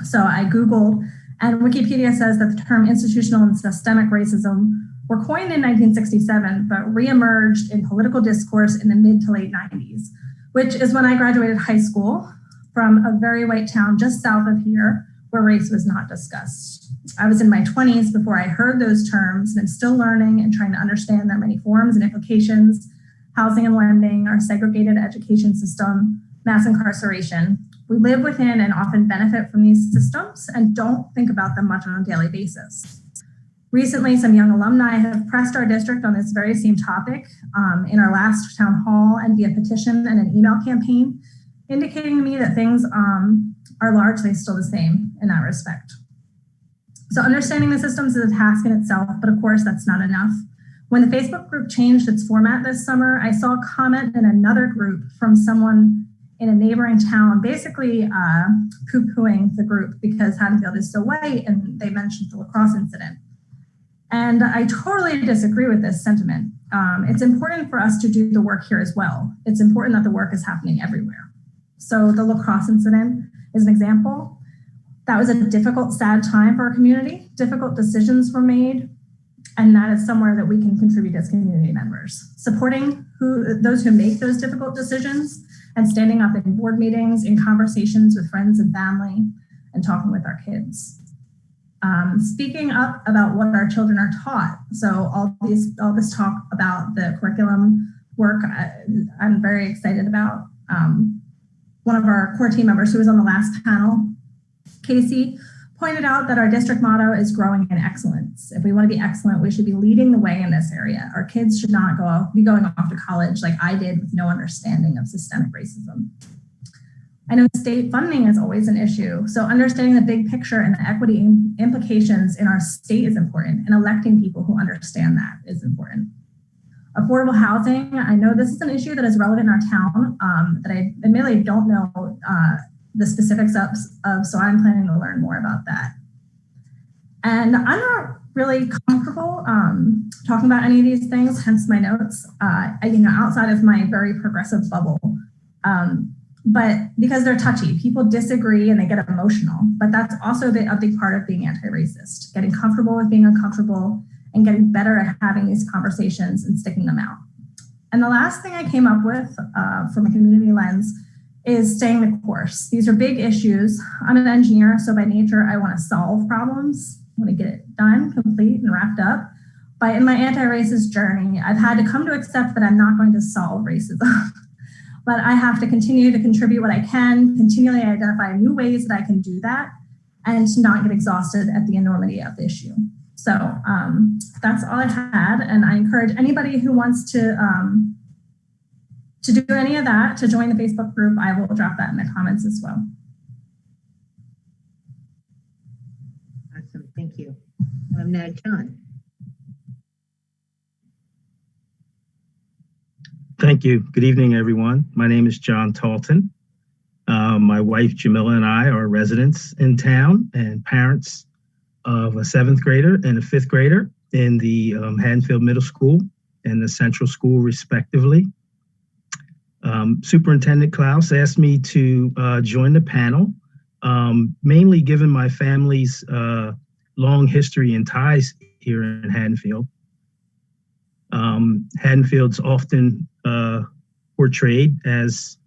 So I Googled, and Wikipedia says that the term institutional and systemic racism were coined in 1967, but reemerged in political discourse in the mid to late 90s, which is when I graduated high school from a very white town just south of here, where race was not discussed. I was in my 20s before I heard those terms, and I'm still learning and trying to understand their many forms and implications: housing and lending, our segregated education system, mass incarceration. We live within and often benefit from these systems and don't think about them much on a daily basis. Recently, some young alumni have pressed our district on this very same topic in our last town hall and via petition and an email campaign, indicating to me that things are largely still the same in that respect. So understanding the systems is a task in itself, but of course that's not enough. When the Facebook group changed its format this summer, I saw a comment in another group from someone in a neighboring town, basically poo-pooing the group because Haddonfield is so white, and they mentioned the lacrosse incident. And I totally disagree with this sentiment. It's important for us to do the work here as well. It's important that the work is happening everywhere. So the lacrosse incident is an example. That was a difficult, sad time for our community. Difficult decisions were made, and that is somewhere that we can contribute as community members. Supporting those who make those difficult decisions and standing up in board meetings, in conversations with friends and family, and talking with our kids. Speaking up about what our children are taught. So all this talk about the curriculum work, I'm very excited about. One of our core team members who was on the last panel, Casey, pointed out that our district motto is growing in excellence. If we want to be excellent, we should be leading the way in this area. Our kids should not be going off to college like I did with no understanding of systemic racism. I know state funding is always an issue, so understanding the big picture and the equity implications in our state is important, and electing people who understand that is important. Affordable housing, I know this is an issue that is relevant in our town that I admittedly don't know the specifics of, so I'm planning to learn more about that. And I'm not really comfortable talking about any of these things, hence my notes, outside of my very progressive bubble. But because they're touchy, people disagree and they get emotional, but that's also a big part of being anti-racist, getting comfortable with being uncomfortable and getting better at having these conversations and sticking them out. And the last thing I came up with from a community lens is staying the course. These are big issues. I'm an engineer, so by nature, I want to solve problems. I want to get it done, complete, and wrapped up. But in my anti-racist journey, I've had to come to accept that I'm not going to solve racism. But I have to continue to contribute what I can, continually identify new ways that I can do that, and to not get exhausted at the enormity of the issue. So that's all I had, and I encourage anybody who wants to do any of that to join the Facebook group. I will drop that in the comments as well. Awesome, thank you. Now, John. Thank you. Good evening, everyone. My name is John Talton. My wife, Jamila, and I are residents in town and parents of a 7th grader and a 5th grader in the Haddonfield Middle School and the Central School, respectively. Superintendent Klaus asked me to join the panel mainly given my family's long history and ties here in Haddonfield. Haddonfield's often portrayed as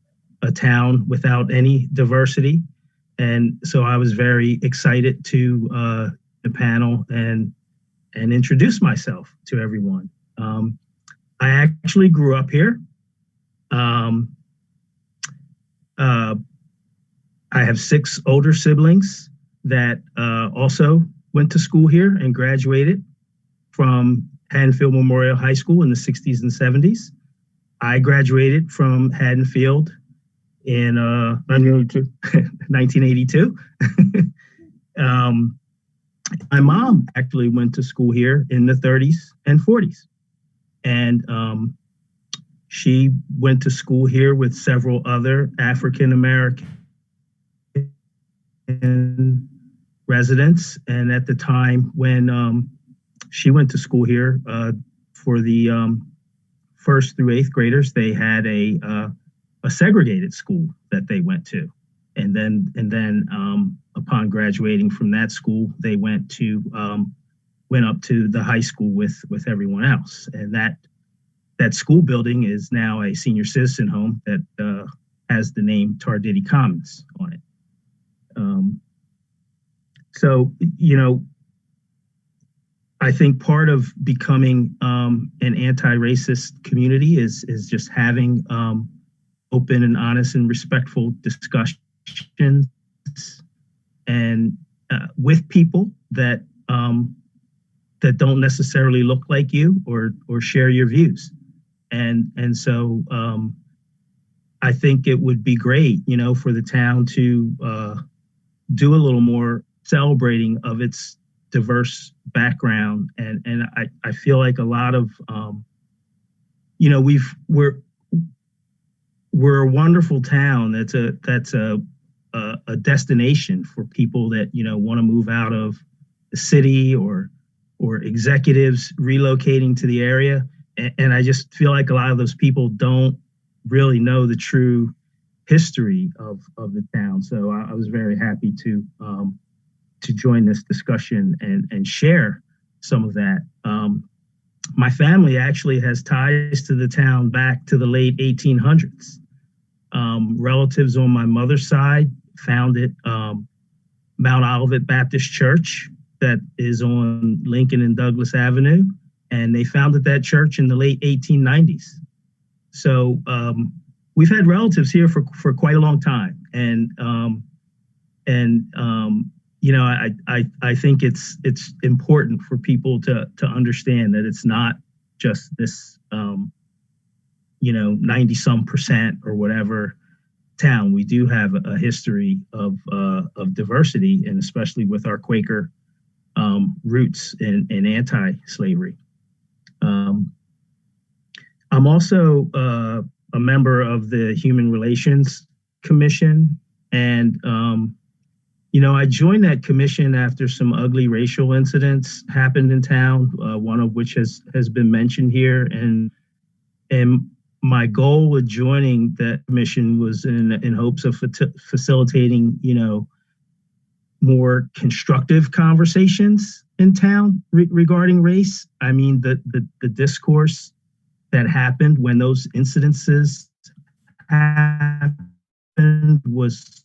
a town without any diversity. And so I was very excited to the panel and introduce myself to everyone. I actually grew up here. I have 6 older siblings that also went to school here and graduated from Haddonfield Memorial High School in the 60s and 70s. I graduated from Haddonfield in 1982. My mom actually went to school here in the 30s and 40s. And she went to school here with several other African American residents. And at the time when she went to school here for the 1st through 8th graders, they had a segregated school that they went to. And then upon graduating from that school, they went up to the high school with everyone else. And that school building is now a senior citizen home that has the name Tarditi Commons on it. So, I think part of becoming an anti-racist community is just having open and honest and respectful discussions and with people that don't necessarily look like you or share your views. And so I think it would be great, for the town to do a little more celebrating of its diverse background. And I feel like a lot of, we're a wonderful town. That's a destination for people that, want to move out of the city or executives relocating to the area. And I just feel like a lot of those people don't really know the true history of the town. So I was very happy to join this discussion and share some of that. My family actually has ties to the town back to the late 1800s. Relatives on my mother's side founded Mount Olivet Baptist Church that is on Lincoln and Douglas Avenue, and they founded that church in the late 1890s. So we've had relatives here for quite a long time, and I think it's important for people to understand that it's not just this 90-some% or whatever town. We do have a history of diversity, and especially with our Quaker roots in anti-slavery. I'm also a member of the Human Relations Commission, and I joined that commission after some ugly racial incidents happened in town, one of which has been mentioned here. And my goal with joining that commission was in hopes of facilitating, more constructive conversations in town regarding race. I mean, the discourse that happened when those incidences happened was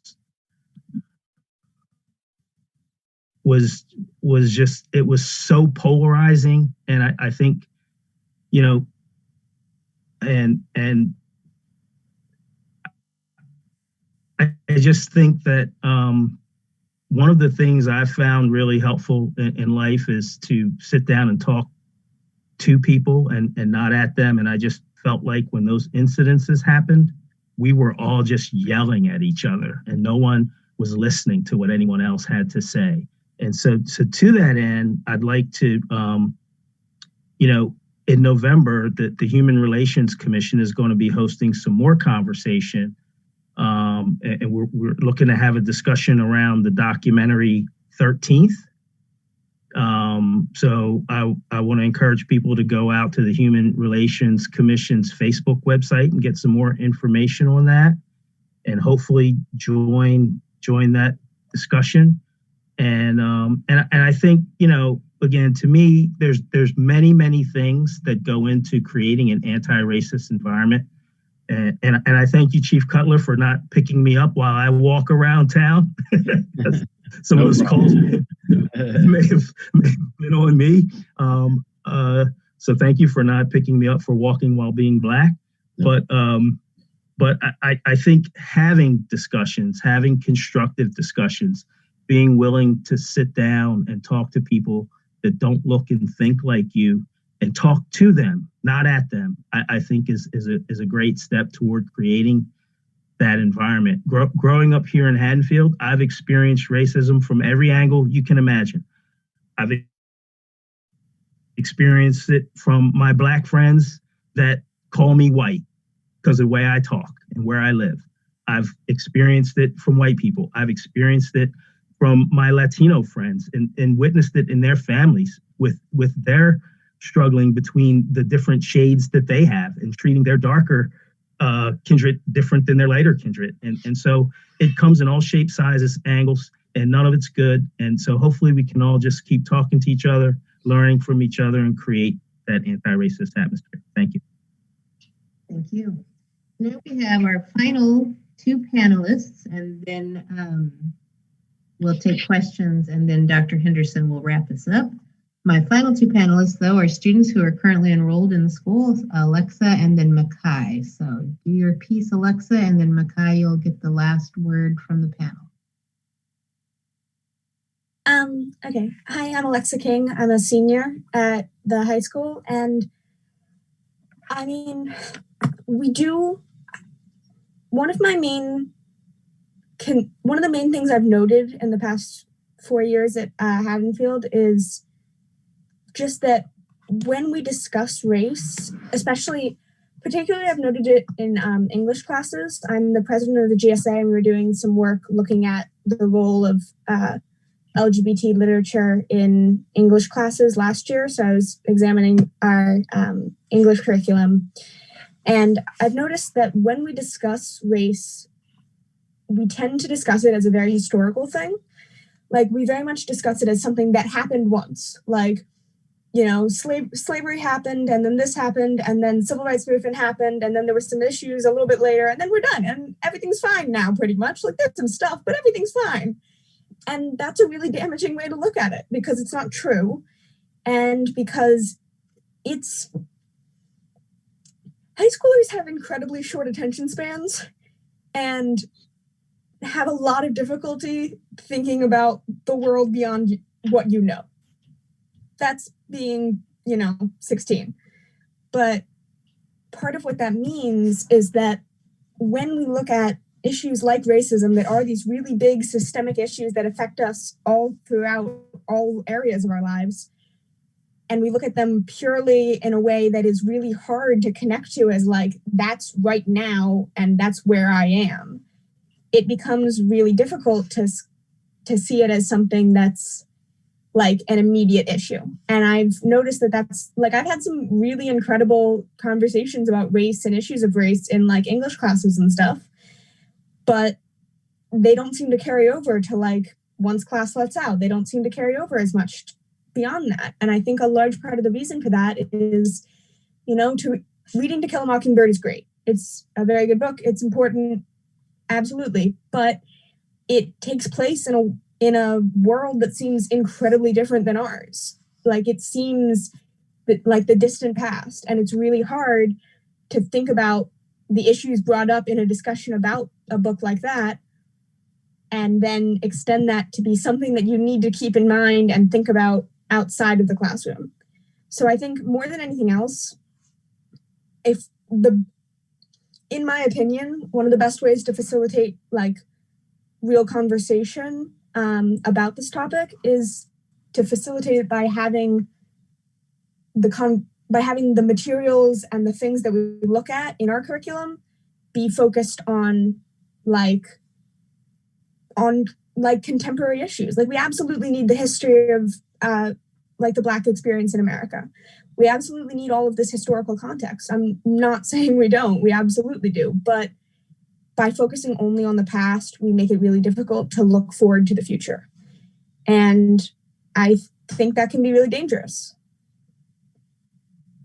just, it was so polarizing. And I think, and I just think that one of the things I've found really helpful in life is to sit down and talk to people and not at them. And I just felt like when those incidences happened, we were all just yelling at each other and no one was listening to what anyone else had to say. And so to that end, I'd like to, in November, the Human Relations Commission is going to be hosting some more conversation. And we're looking to have a discussion around the documentary 13th. So I want to encourage people to go out to the Human Relations Commission's Facebook website and get some more information on that, and hopefully join that discussion. And I think, again, to me, there's many things that go into creating an anti-racist environment. And I thank you, Chief Cutler, for not picking me up while I walk around town. Some of those calls may have been on me. So thank you for not picking me up for walking while being Black. But I think having discussions, having constructive discussions, being willing to sit down and talk to people that don't look and think like you, and talk to them, not at them, I think is a great step toward creating that environment. Growing up here in Haddonfield, I've experienced racism from every angle you can imagine. I've experienced it from my Black friends that call me white because of the way I talk and where I live. I've experienced it from white people. I've experienced it from my Latino friends and witnessed it in their families with their struggling between the different shades that they have and treating their darker kindred different than their lighter kindred. And so it comes in all shapes, sizes, angles, and none of it's good. And so hopefully we can all just keep talking to each other, learning from each other, and create that anti-racist atmosphere. Thank you. Thank you. Now we have our final two panelists, and then we'll take questions, and then Dr. Henderson will wrap this up. My final two panelists, though, are students who are currently enrolled in the school, Alexa and then Makai. So do your piece, Alexa, and then Makai, you'll get the last word from the panel. Okay. Hi, I'm Alexa King. I'm a senior at the high school. And I mean, one of the main things I've noted in the past 4 years at Haddonfield is just that when we discuss race, particularly I've noted it in English classes. I'm the president of the GSA, and we were doing some work looking at the role of LGBT literature in English classes last year. So I was examining our English curriculum. And I've noticed that when we discuss race, we tend to discuss it as a very historical thing. Like, we very much discuss it as something that happened once. Like, slavery happened, and then this happened, and then civil rights movement happened, and then there were some issues a little bit later, and then we're done, and everything's fine now, pretty much. Like, there's some stuff, but everything's fine. And that's a really damaging way to look at it, because it's not true, and because high schoolers have incredibly short attention spans and have a lot of difficulty thinking about the world beyond what you know. That's being, 16. But part of what that means is that when we look at issues like racism that are these really big systemic issues that affect us all throughout all areas of our lives, and we look at them purely in a way that is really hard to connect to as like, that's right now and that's where I am, it becomes really difficult to see it as something that's like an immediate issue. And I've noticed that's like, I've had some really incredible conversations about race and issues of race in like English classes and stuff, but they don't seem to carry over to like once class lets out. They don't seem to carry over as much beyond that. And I think a large part of the reason for that is, reading To Kill a Mockingbird is great. It's a very good book. It's important. Absolutely. But it takes place in a world that seems incredibly different than ours. Like, it seems like the distant past. And it's really hard to think about the issues brought up in a discussion about a book like that and then extend that to be something that you need to keep in mind and think about outside of the classroom. So I think more than anything else, in my opinion, one of the best ways to facilitate like real conversation about this topic is to facilitate it by having the materials and the things that we look at in our curriculum be focused on contemporary issues. Like, we absolutely need the history of the Black experience in America. We absolutely need all of this historical context. I'm not saying we don't. We absolutely do. But by focusing only on the past, we make it really difficult to look forward to the future. And I think that can be really dangerous.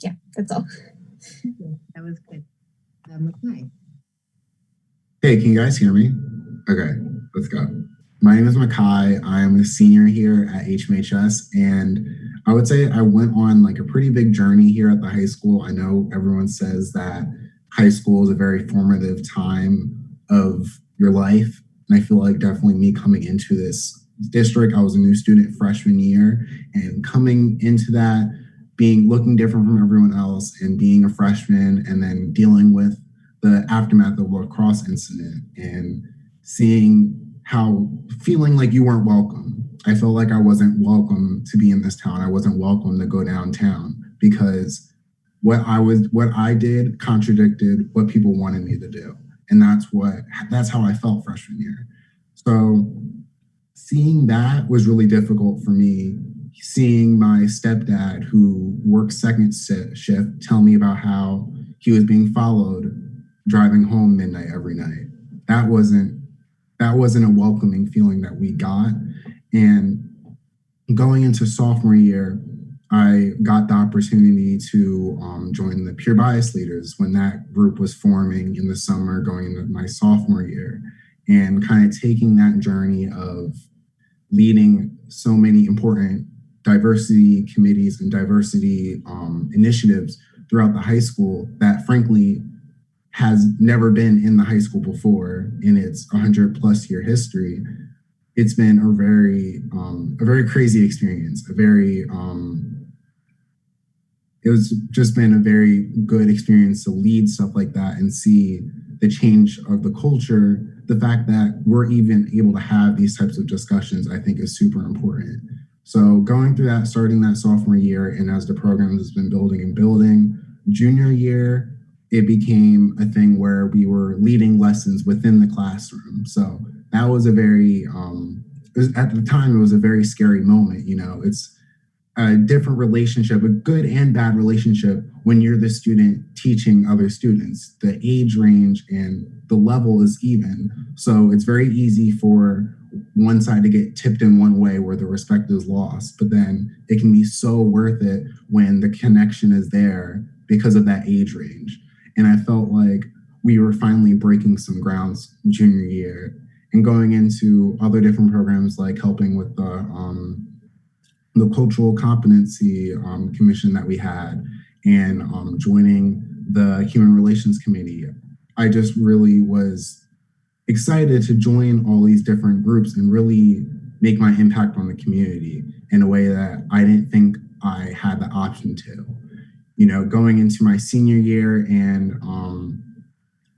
Yeah, that's all. That was good. Makai. Hey, can you guys hear me? Okay, let's go. My name is Makai. I am a senior here at HMHS, and I would say I went on like a pretty big journey here at the high school. I know everyone says that high school is a very formative time of your life, and I feel like definitely me coming into this district, I was a new student freshman year, and coming into that, looking different from everyone else, and being a freshman, and then dealing with the aftermath of the lacrosse incident, and feeling like you weren't welcome. I felt like I wasn't welcome to be in this town. I wasn't welcome to go downtown because what I did contradicted what people wanted me to do. And that's how I felt freshman year. So seeing that was really difficult for me. Seeing my stepdad, who works second shift, tell me about how he was being followed driving home midnight every night. That wasn't a welcoming feeling that we got. And going into sophomore year, I got the opportunity to join the Peer Bias Leaders when that group was forming in the summer going into my sophomore year, and kind of taking that journey of leading so many important diversity committees and diversity initiatives throughout the high school that frankly has never been in the high school before in its 100+ year history. It's been a very crazy experience, it's just been a very good experience to lead stuff like that and see the change of the culture. The fact that we're even able to have these types of discussions, I think, is super important. So going through that, starting that sophomore year, and as the program has been building and building, junior year, it became a thing where we were leading lessons within the classroom. So that was at the time, it was a very scary moment. You know, it's a different relationship, a good and bad relationship when you're the student teaching other students. The age range and the level is even. So it's very easy for one side to get tipped in one way where the respect is lost, but then it can be so worth it when the connection is there because of that age range. And I felt like we were finally breaking some grounds junior year and going into other different programs, like helping with the cultural competency commission that we had, and joining the human relations committee. I just really was excited to join all these different groups and really make my impact on the community in a way that I didn't think I had the option to. You know, going into my senior year and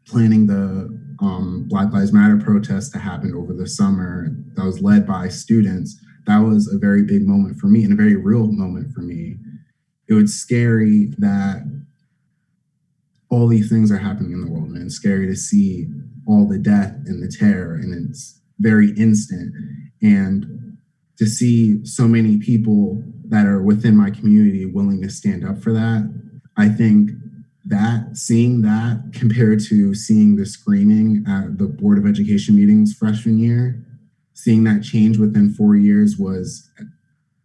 planning the Black Lives Matter protest that happened over the summer that was led by students, that was a very big moment for me and a very real moment for me. It was scary that all these things are happening in the world, and it's scary to see all the death and the terror, and it's very instant. And to see so many people that are within my community willing to stand up for that, I think that seeing that compared to seeing the screaming at the Board of Education meetings freshman year, seeing that change within 4 years was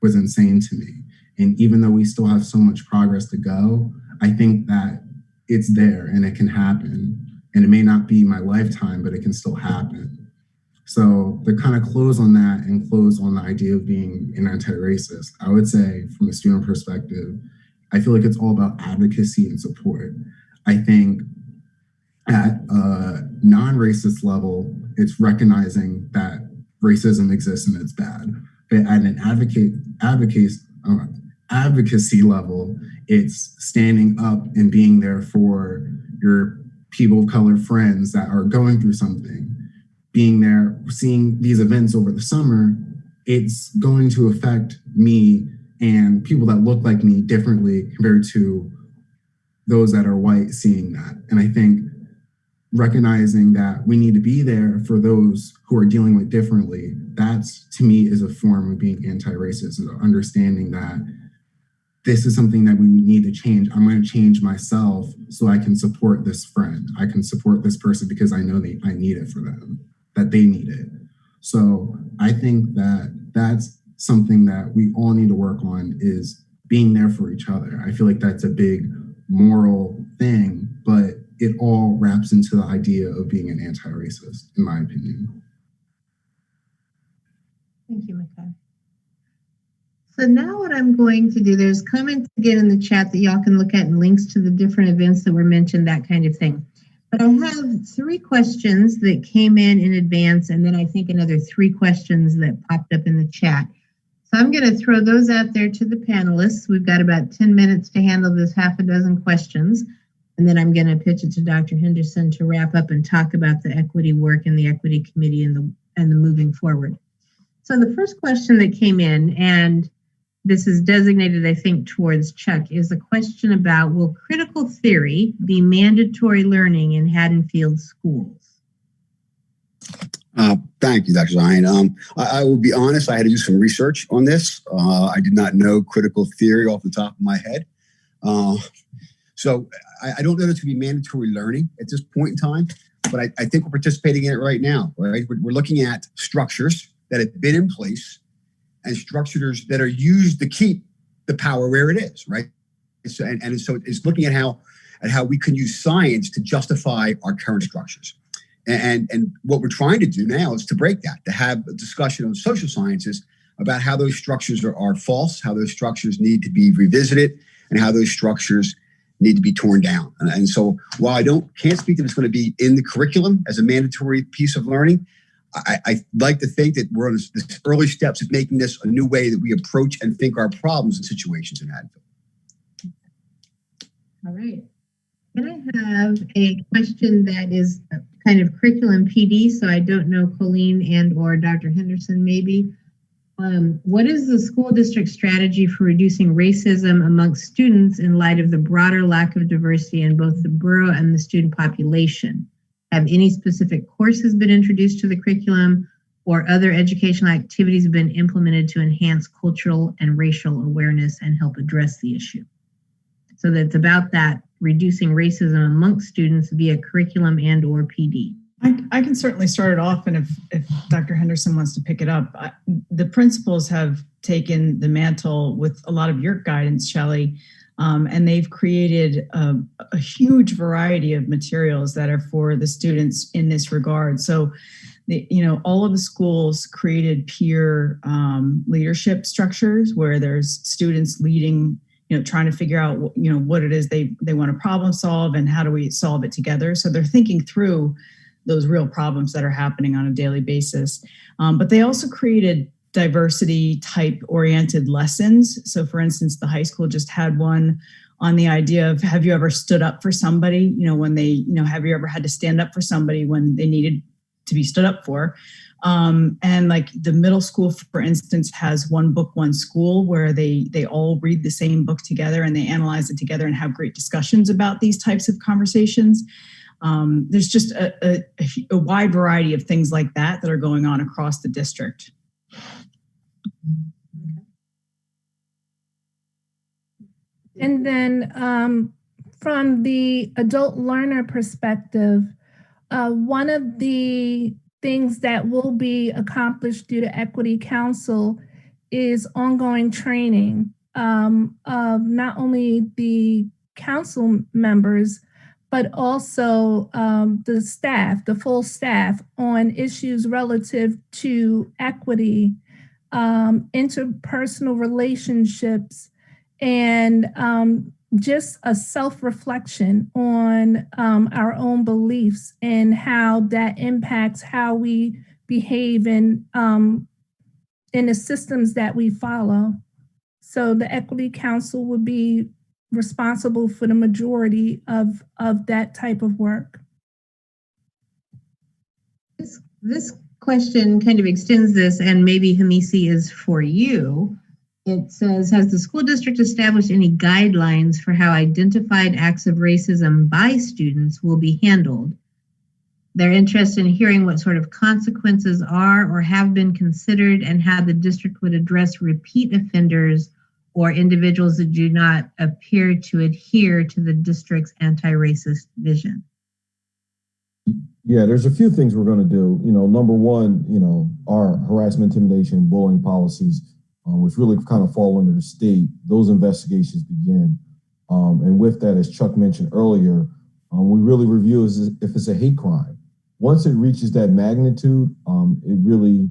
insane to me. And even though we still have so much progress to go, I think that it's there and it can happen. And it may not be my lifetime, but it can still happen. So to kind of close on that and close on the idea of being an anti-racist, I would say from a student perspective, I feel like it's all about advocacy and support. I think at a non-racist level, it's recognizing that racism exists and it's bad. But at an advocacy level, it's standing up and being there for your people of color friends that are going through something. Being there, seeing these events over the summer, it's going to affect me and people that look like me differently compared to those that are white seeing that. And I think recognizing that we need to be there for those who are dealing with differently, that's to me is a form of being anti-racist, and understanding that this is something that we need to change. I'm going to change myself so I can support this friend. I can support this person because I know I need it for them, that they need it. So I think that that's something that we all need to work on, is being there for each other. I feel like that's a big moral thing, but it all wraps into the idea of being an anti-racist, in my opinion. Thank you, Micah. So now what I'm going to do, there's comments again in the chat that y'all can look at and links to the different events that were mentioned, that kind of thing. But I have 3 questions that came in advance, and then I think another 3 questions that popped up in the chat. So I'm going to throw those out there to the panelists. We've got about 10 minutes to handle this half a dozen questions. And then I'm going to pitch it to Dr. Henderson to wrap up and talk about the equity work and the equity committee and the moving forward. So the first question that came in, and this is designated, I think, towards Chuck, is a question about, will critical theory be mandatory learning in Haddonfield schools? Thank you, Dr. Zion. I will be honest, I had to do some research on this. I did not know critical theory off the top of my head. So I don't know that it's going to be mandatory learning at this point in time, but I think we're participating in it right now, right? We're looking at structures that have been in place and structures that are used to keep the power where it is, right? So it's looking at how we can use science to justify our current structures. And what we're trying to do now is to break that, to have a discussion on social sciences about how those structures are false, how those structures need to be revisited, and how those structures need to be torn down. And so while I can't speak that it's going to be in the curriculum as a mandatory piece of learning, I like to think that we're on the early steps of making this a new way that we approach and think our problems and situations in Haddonfield. All right. Can I have a question that is kind of curriculum PD? So I don't know, Colleen and or Dr. Henderson maybe. What is the school district strategy for reducing racism amongst students in light of the broader lack of diversity in both the borough and the student population? Have any specific courses been introduced to the curriculum or other educational activities been implemented to enhance cultural and racial awareness and help address the issue? So that's about that, reducing racism amongst students via curriculum and or PD. I can certainly start it off, and if Dr. Henderson wants to pick it up. The principals have taken the mantle with a lot of your guidance, Shelley, and they've created a huge variety of materials that are for the students in this regard. So, all of the schools created peer leadership structures where there's students leading, trying to figure out, what it is they want to problem solve and how do we solve it together. So they're thinking through those real problems that are happening on a daily basis. But they also created diversity type oriented lessons. So for instance, the high school just had one on the idea of, have you ever stood up for somebody, when they, have you ever had to stand up for somebody when they needed to be stood up for? And like the middle school, for instance, has One Book, One School, where they all read the same book together and they analyze it together and have great discussions about these types of conversations. There's just a wide variety of things like that are going on across the district. And then from the adult learner perspective, one of the things that will be accomplished due to Equity Council is ongoing training of not only the council members, but also the staff, the full staff, on issues relative to equity, interpersonal relationships, and just a self-reflection on our own beliefs and how that impacts how we behave in the systems that we follow. So the Equity Council would be responsible for the majority of that type of work. This question kind of extends this, and maybe Hamisi is for you. It says, has the school district established any guidelines for how identified acts of racism by students will be handled? They're interested in hearing what sort of consequences are or have been considered and how the district would address repeat offenders or individuals that do not appear to adhere to the district's anti-racist vision? Yeah, there's a few things we're going to do. Number one, our harassment, intimidation, bullying policies, which really kind of fall under the state, those investigations begin. And with that, as Chuck mentioned earlier, we really review if it's a hate crime. Once it reaches that magnitude, it really,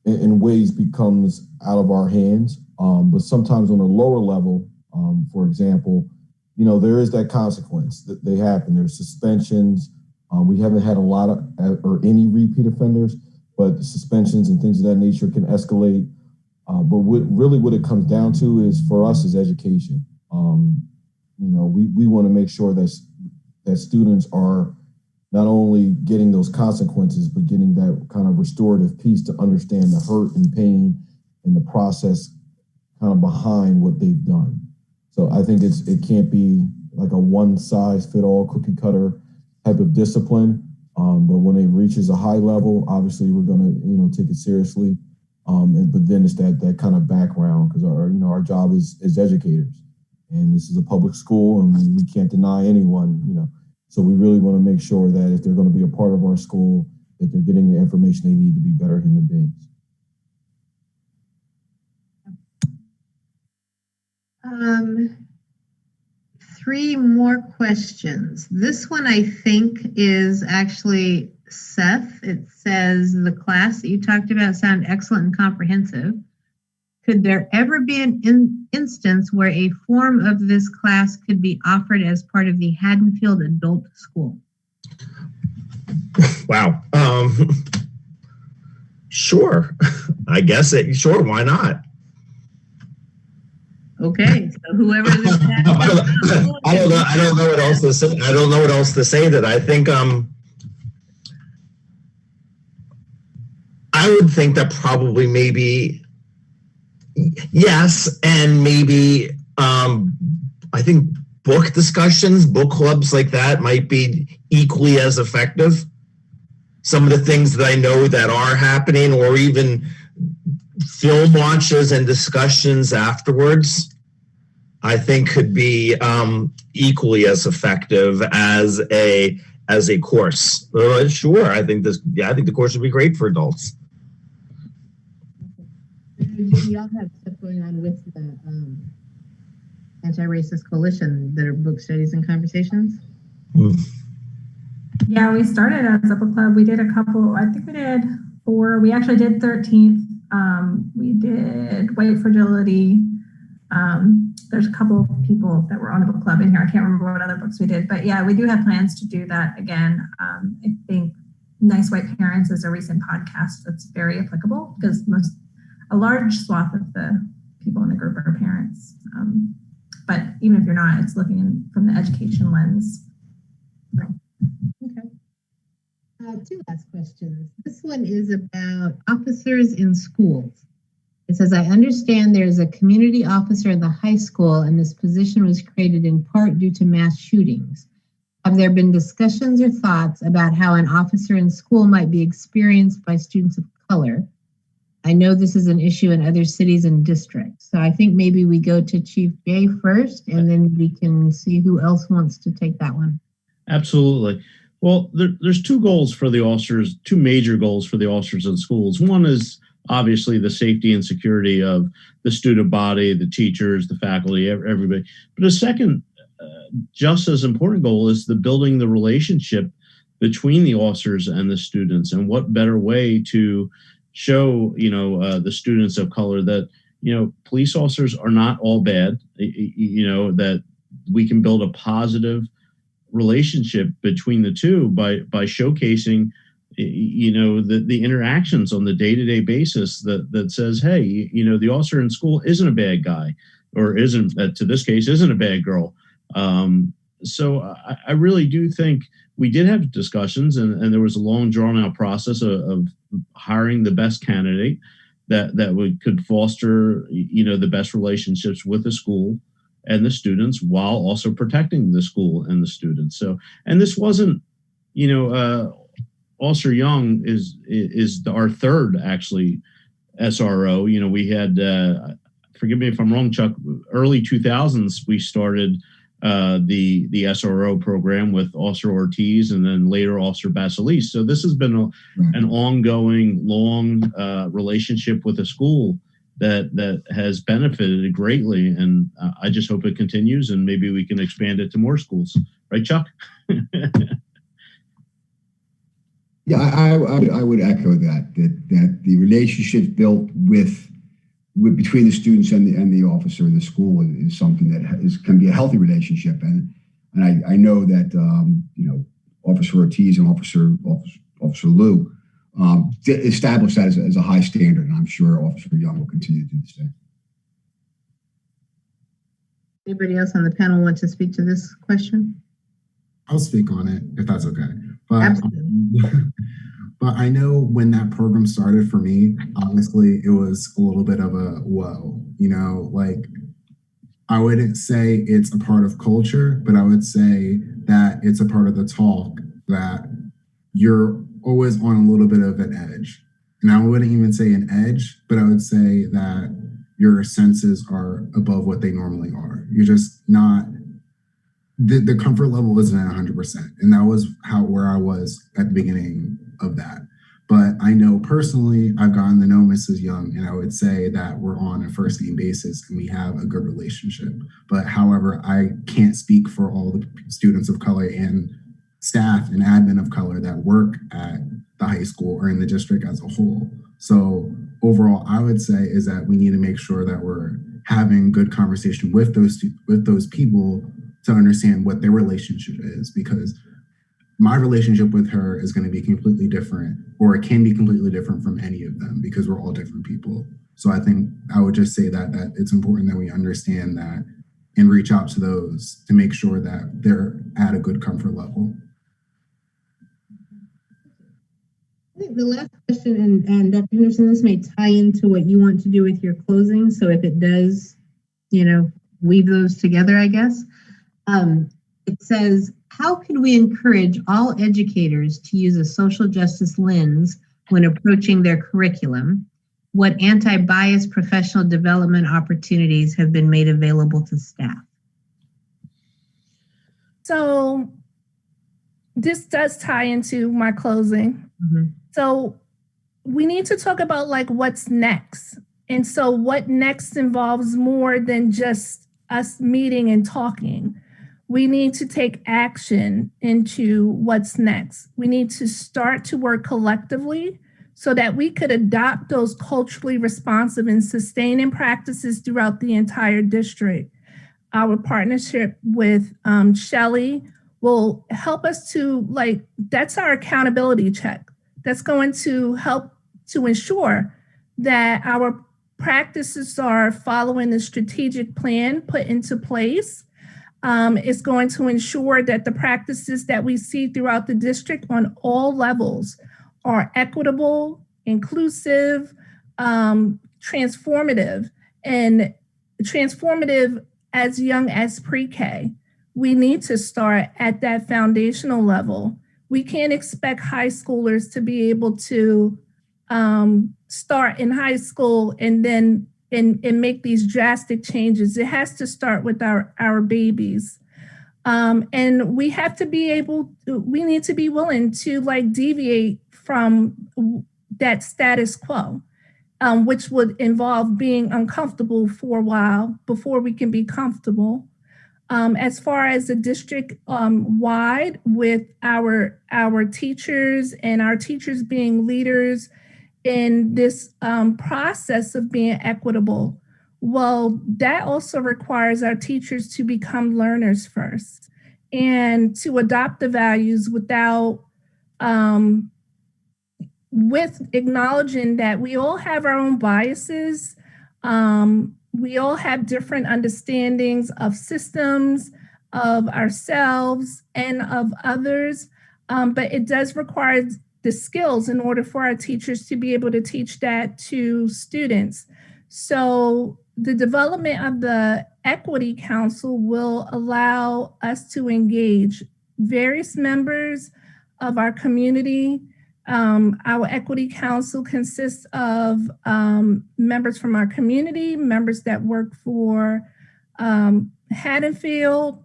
in ways, becomes out of our hands. But sometimes on a lower level, for example, there is that consequence that they happen. There's suspensions. We haven't had a lot of or any repeat offenders, but suspensions and things of that nature can escalate. But what it comes down to is, for us, is education. We want to make sure that students are not only getting those consequences, but getting that kind of restorative piece to understand the hurt and pain and the process kind of behind what they've done. So I think it can't be like a one size fit all cookie cutter type of discipline. But when it reaches a high level, obviously we're going to take it seriously. But then it's that kind of background, because our job is educators, and this is a public school, and we can't deny anyone. So we really want to make sure that if they're going to be a part of our school, that they're getting the information they need to be better human beings. Three more questions. This one, I think, is actually Seth. It says, the class that you talked about sound excellent and comprehensive. Could there ever be an instance where a form of this class could be offered as part of the Haddonfield Adult School? Wow. Sure. I guess sure. Why not? Okay, so whoever this I don't know what else to say. I don't know what else to say. That I think I would think that probably maybe yes, and maybe I think book discussions, book clubs like that might be equally as effective. Some of the things that I know that are happening, or even film watches and discussions afterwards, I think could be equally as effective as a course. Sure, I think the course would be great for adults. We all have stuff going on with the Anti-Racist Coalition, that are book studies and conversations. Yeah, we started as a book club. We did a couple. I think we did 4. We actually did 13th. We did White Fragility. There's a couple of people that were on the book club in here. I can't remember what other books we did, but yeah, we do have plans to do that again. I think Nice White Parents is a recent podcast that's very applicable, because a large swath of the people in the group are parents. But even if you're not, it's looking from the education lens. Okay. 2 last questions. This one is about officers in schools. It says, I understand there's a community officer in the high school, and this position was created in part due to mass shootings. Have there been discussions or thoughts about how an officer in school might be experienced by students of color? I know this is an issue in other cities and districts. So I think maybe we go to Chief Jay first, and then we can see who else wants to take that one. Absolutely. Well, there's 2 goals for the officers, 2 major goals for the officers in schools. One is obviously the safety and security of the student body, the teachers, the faculty, everybody. But a second, just as important goal is building the relationship between the officers and the students. And what better way to show, the students of color that, police officers are not all bad, that we can build a positive relationship between the two by showcasing the interactions on the day-to-day basis that says, hey, the officer in school isn't a bad guy, or isn't, to this case, isn't a bad girl. So I really do think we did have discussions, and there was a long drawn-out process of hiring the best candidate that could foster the best relationships with the school and the students, while also protecting the school and the students. So, and this wasn't, Officer Young is our 3rd actually SRO. We had forgive me if I'm wrong, Chuck, early 2000s, we started the SRO program with Officer Ortiz and then later Officer Basilis. So this has been an ongoing, long relationship with the school that has benefited greatly. And I just hope it continues and maybe we can expand it to more schools. Right, Chuck? Yeah, I would echo that the relationships built between the students and the officer in the school is something that can be a healthy relationship, and I know that Officer Ortiz and Officer Liu established that as a high standard, and I'm sure Officer Young will continue to do the same. Anybody else on the panel want to speak to this question? I'll speak on it if that's okay. But Absolutely. but I know when that program started for me, honestly, it was a little bit of a whoa. Like I wouldn't say it's a part of culture, but I would say that it's a part of the talk that you're always on a little bit of an edge. And I wouldn't even say an edge, but I would say that your senses are above what they normally are. You're just not. The comfort level isn't at 100%. And that was where I was at the beginning of that. But I know personally, I've gotten to know Mrs. Young, and I would say that we're on a first name basis and we have a good relationship. But however, I can't speak for all the students of color and staff and admin of color that work at the high school or in the district as a whole. So overall, I would say is that we need to make sure that we're having good conversation with those people to understand what their relationship is, because my relationship with her is going to be completely different, or it can be completely different from any of them, because we're all different people. So I think I would just say that it's important that we understand that and reach out to those to make sure that they're at a good comfort level. I think the last question, and Dr. Henderson, this may tie into what you want to do with your closing. So if it does, weave those together, I guess. It says, how can we encourage all educators to use a social justice lens when approaching their curriculum? What anti-bias professional development opportunities have been made available to staff? So this does tie into my closing. Mm-hmm. So we need to talk about what's next. And so what next involves more than just us meeting and talking. We need to take action into what's next. We need to start to work collectively so that we could adopt those culturally responsive and sustaining practices throughout the entire district. Our partnership with Shelley will help us to, that's our accountability check. That's going to help to ensure that our practices are following the strategic plan put into place. It's going to ensure that the practices that we see throughout the district on all levels are equitable, inclusive, transformative, and transformative as young as pre-K. We need to start at that foundational level. We can't expect high schoolers to be able to start in high school and then and make these drastic changes. It has to start with our babies. And we have to we need to be willing to deviate from that status quo, which would involve being uncomfortable for a while before we can be comfortable. As far as the district wide, with our teachers and our teachers being leaders in this process of being equitable, well, that also requires our teachers to become learners first and to adopt the values with acknowledging that we all have our own biases. We all have different understandings of systems, of ourselves, and of others, but it does require the skills in order for our teachers to be able to teach that to students. So the development of the Equity Council will allow us to engage various members of our community Our Equity Council consists of members from our community, members that work for Haddonfield,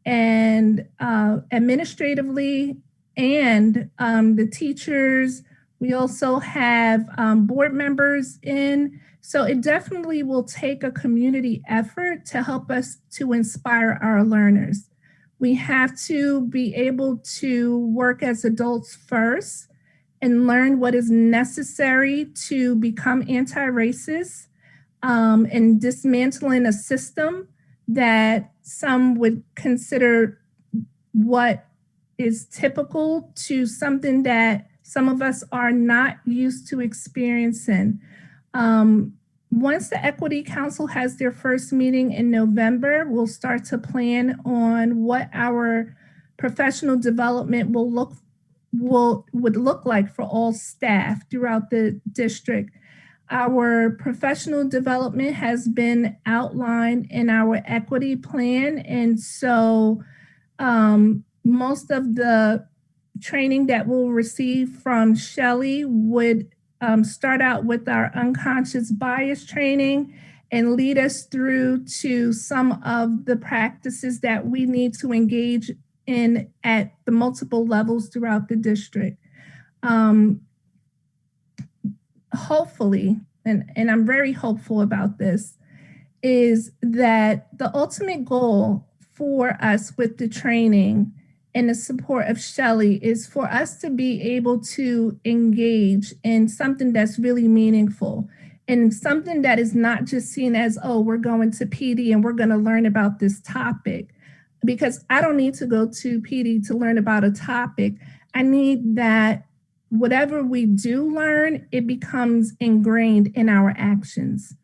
and administratively, and the teachers. We also have board members in. So it definitely will take a community effort to help us to inspire our learners. We have to be able to work as adults first and learn what is necessary to become anti-racist, and dismantling a system that some would consider what is typical to something that some of us are not used to experiencing. Once the Equity Council has their first meeting in November, we'll start to plan on what our professional development would look like for all staff throughout the district. Our professional development has been outlined in our equity plan, and so most of the training that we'll receive from Shelley would start out with our unconscious bias training and lead us through to some of the practices that we need to engage in at the multiple levels throughout the district. Hopefully, and I'm very hopeful about this, is that the ultimate goal for us with the training and the support of Shelley is for us to be able to engage in something that's really meaningful and something that is not just seen as, oh, we're going to PD and we're going to learn about this topic. Because I don't need to go to PD to learn about a topic. I need that whatever we do learn, it becomes ingrained in our actions.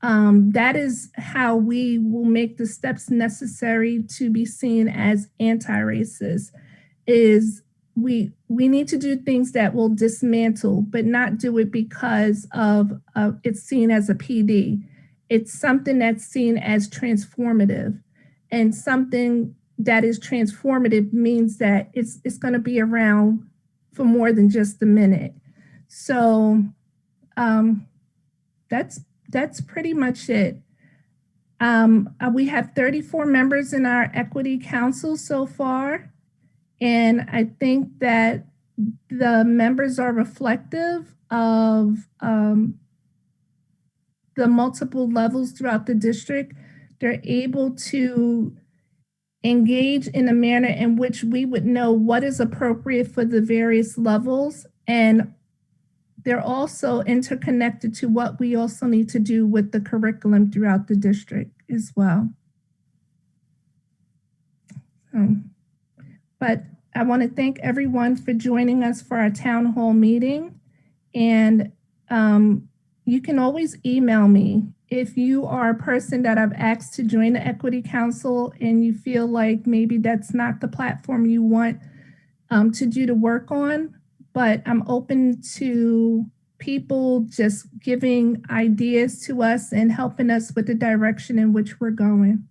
That is how we will make the steps necessary to be seen as anti-racist. Is we need to do things that will dismantle, but not do it because of it's seen as a PD. It's something that's seen as transformative, and something that is transformative means that it's going to be around for more than just a minute. So that's pretty much it. We have 34 members in our Equity Council so far, and I think that the members are reflective of the multiple levels throughout the district. They're able to engage in a manner in which we would know what is appropriate for the various levels, and they're also interconnected to what we also need to do with the curriculum throughout the district as well. But I want to thank everyone for joining us for our town hall meeting, and you can always email me if you are a person that I've asked to join the Equity Council and you feel like maybe that's not the platform you want to do the work on. But I'm open to people just giving ideas to us and helping us with the direction in which we're going.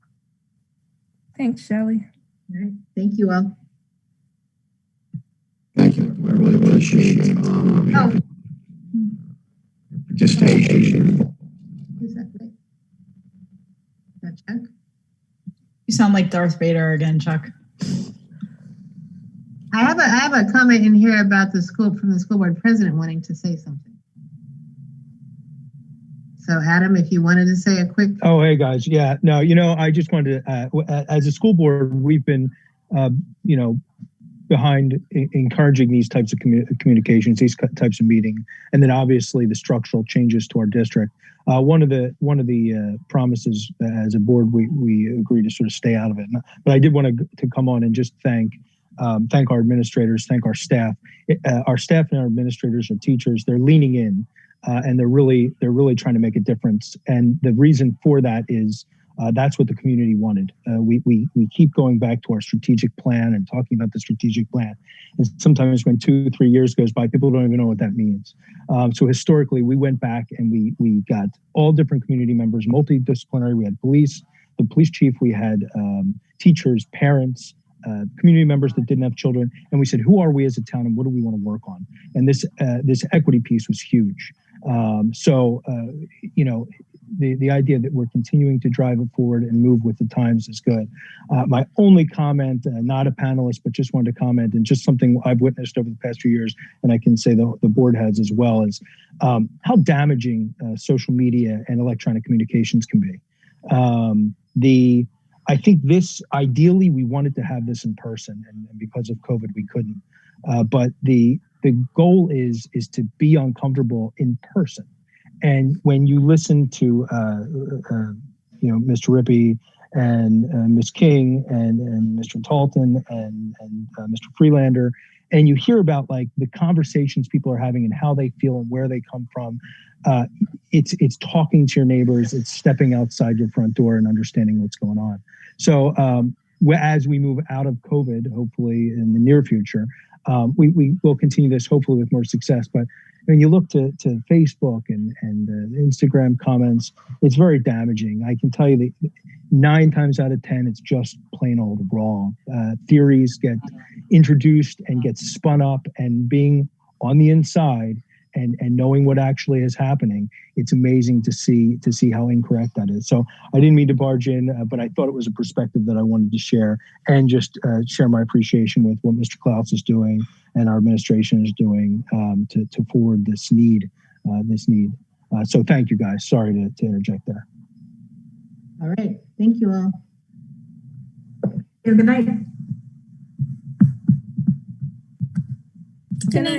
Thanks, Shelley. All right. Thank you all. Thank you. I really appreciate your participation. Who's that? Is that Chuck? You sound like Darth Vader again, Chuck. I have a comment in here about the school from the school board president wanting to say something. So Adam, if you wanted to say a quick. Oh, hey guys. Yeah, no, I just wanted to, as a school board, we've been, behind encouraging these types of communications, these types of meeting, and then obviously the structural changes to our district. One of the promises as a board, we agreed to sort of stay out of it. But I did want to come on and just thank our administrators, thank our staff. Our staff and our administrators, our teachers, they're leaning in, and they're really trying to make a difference. And the reason for that is that's what the community wanted. We keep going back to our strategic plan and talking about the strategic plan. And sometimes when 2-3 years goes by, people don't even know what that means. So historically, we went back and we got all different community members, multidisciplinary. We had police, the police chief, we had teachers, parents, community members that didn't have children, and we said, who are we as a town, and what do we want to work on? And this equity piece was huge. The idea that we're continuing to drive it forward and move with the times is good. My only comment, not a panelist, but just wanted to comment, and just something I've witnessed over the past few years, and I can say the board has as well, is how damaging social media and electronic communications can be. I think this, ideally, we wanted to have this in person, and because of COVID, we couldn't. But the goal is to be uncomfortable in person. And when you listen to Mr. Rippey and Ms. King and Mr. Talton and Mr. Freelander, and you hear about like the conversations people are having and how they feel and where they come from, it's talking to your neighbors, it's stepping outside your front door and understanding what's going on. So as we move out of COVID, hopefully in the near future, we will continue this hopefully with more success. But when you look to Facebook and Instagram comments, it's very damaging. I can tell you that 9 times out of 10, it's just plain old wrong. Theories get introduced and get spun up, and being on the inside and knowing what actually is happening, it's amazing to see how incorrect that is. So I didn't mean to barge in, but I thought it was a perspective that I wanted to share, and just share my appreciation with what Mr. Klaus is doing and our administration is doing to forward this need. So thank you, guys. Sorry to interject there. All right. Thank you all. Good night. Good night.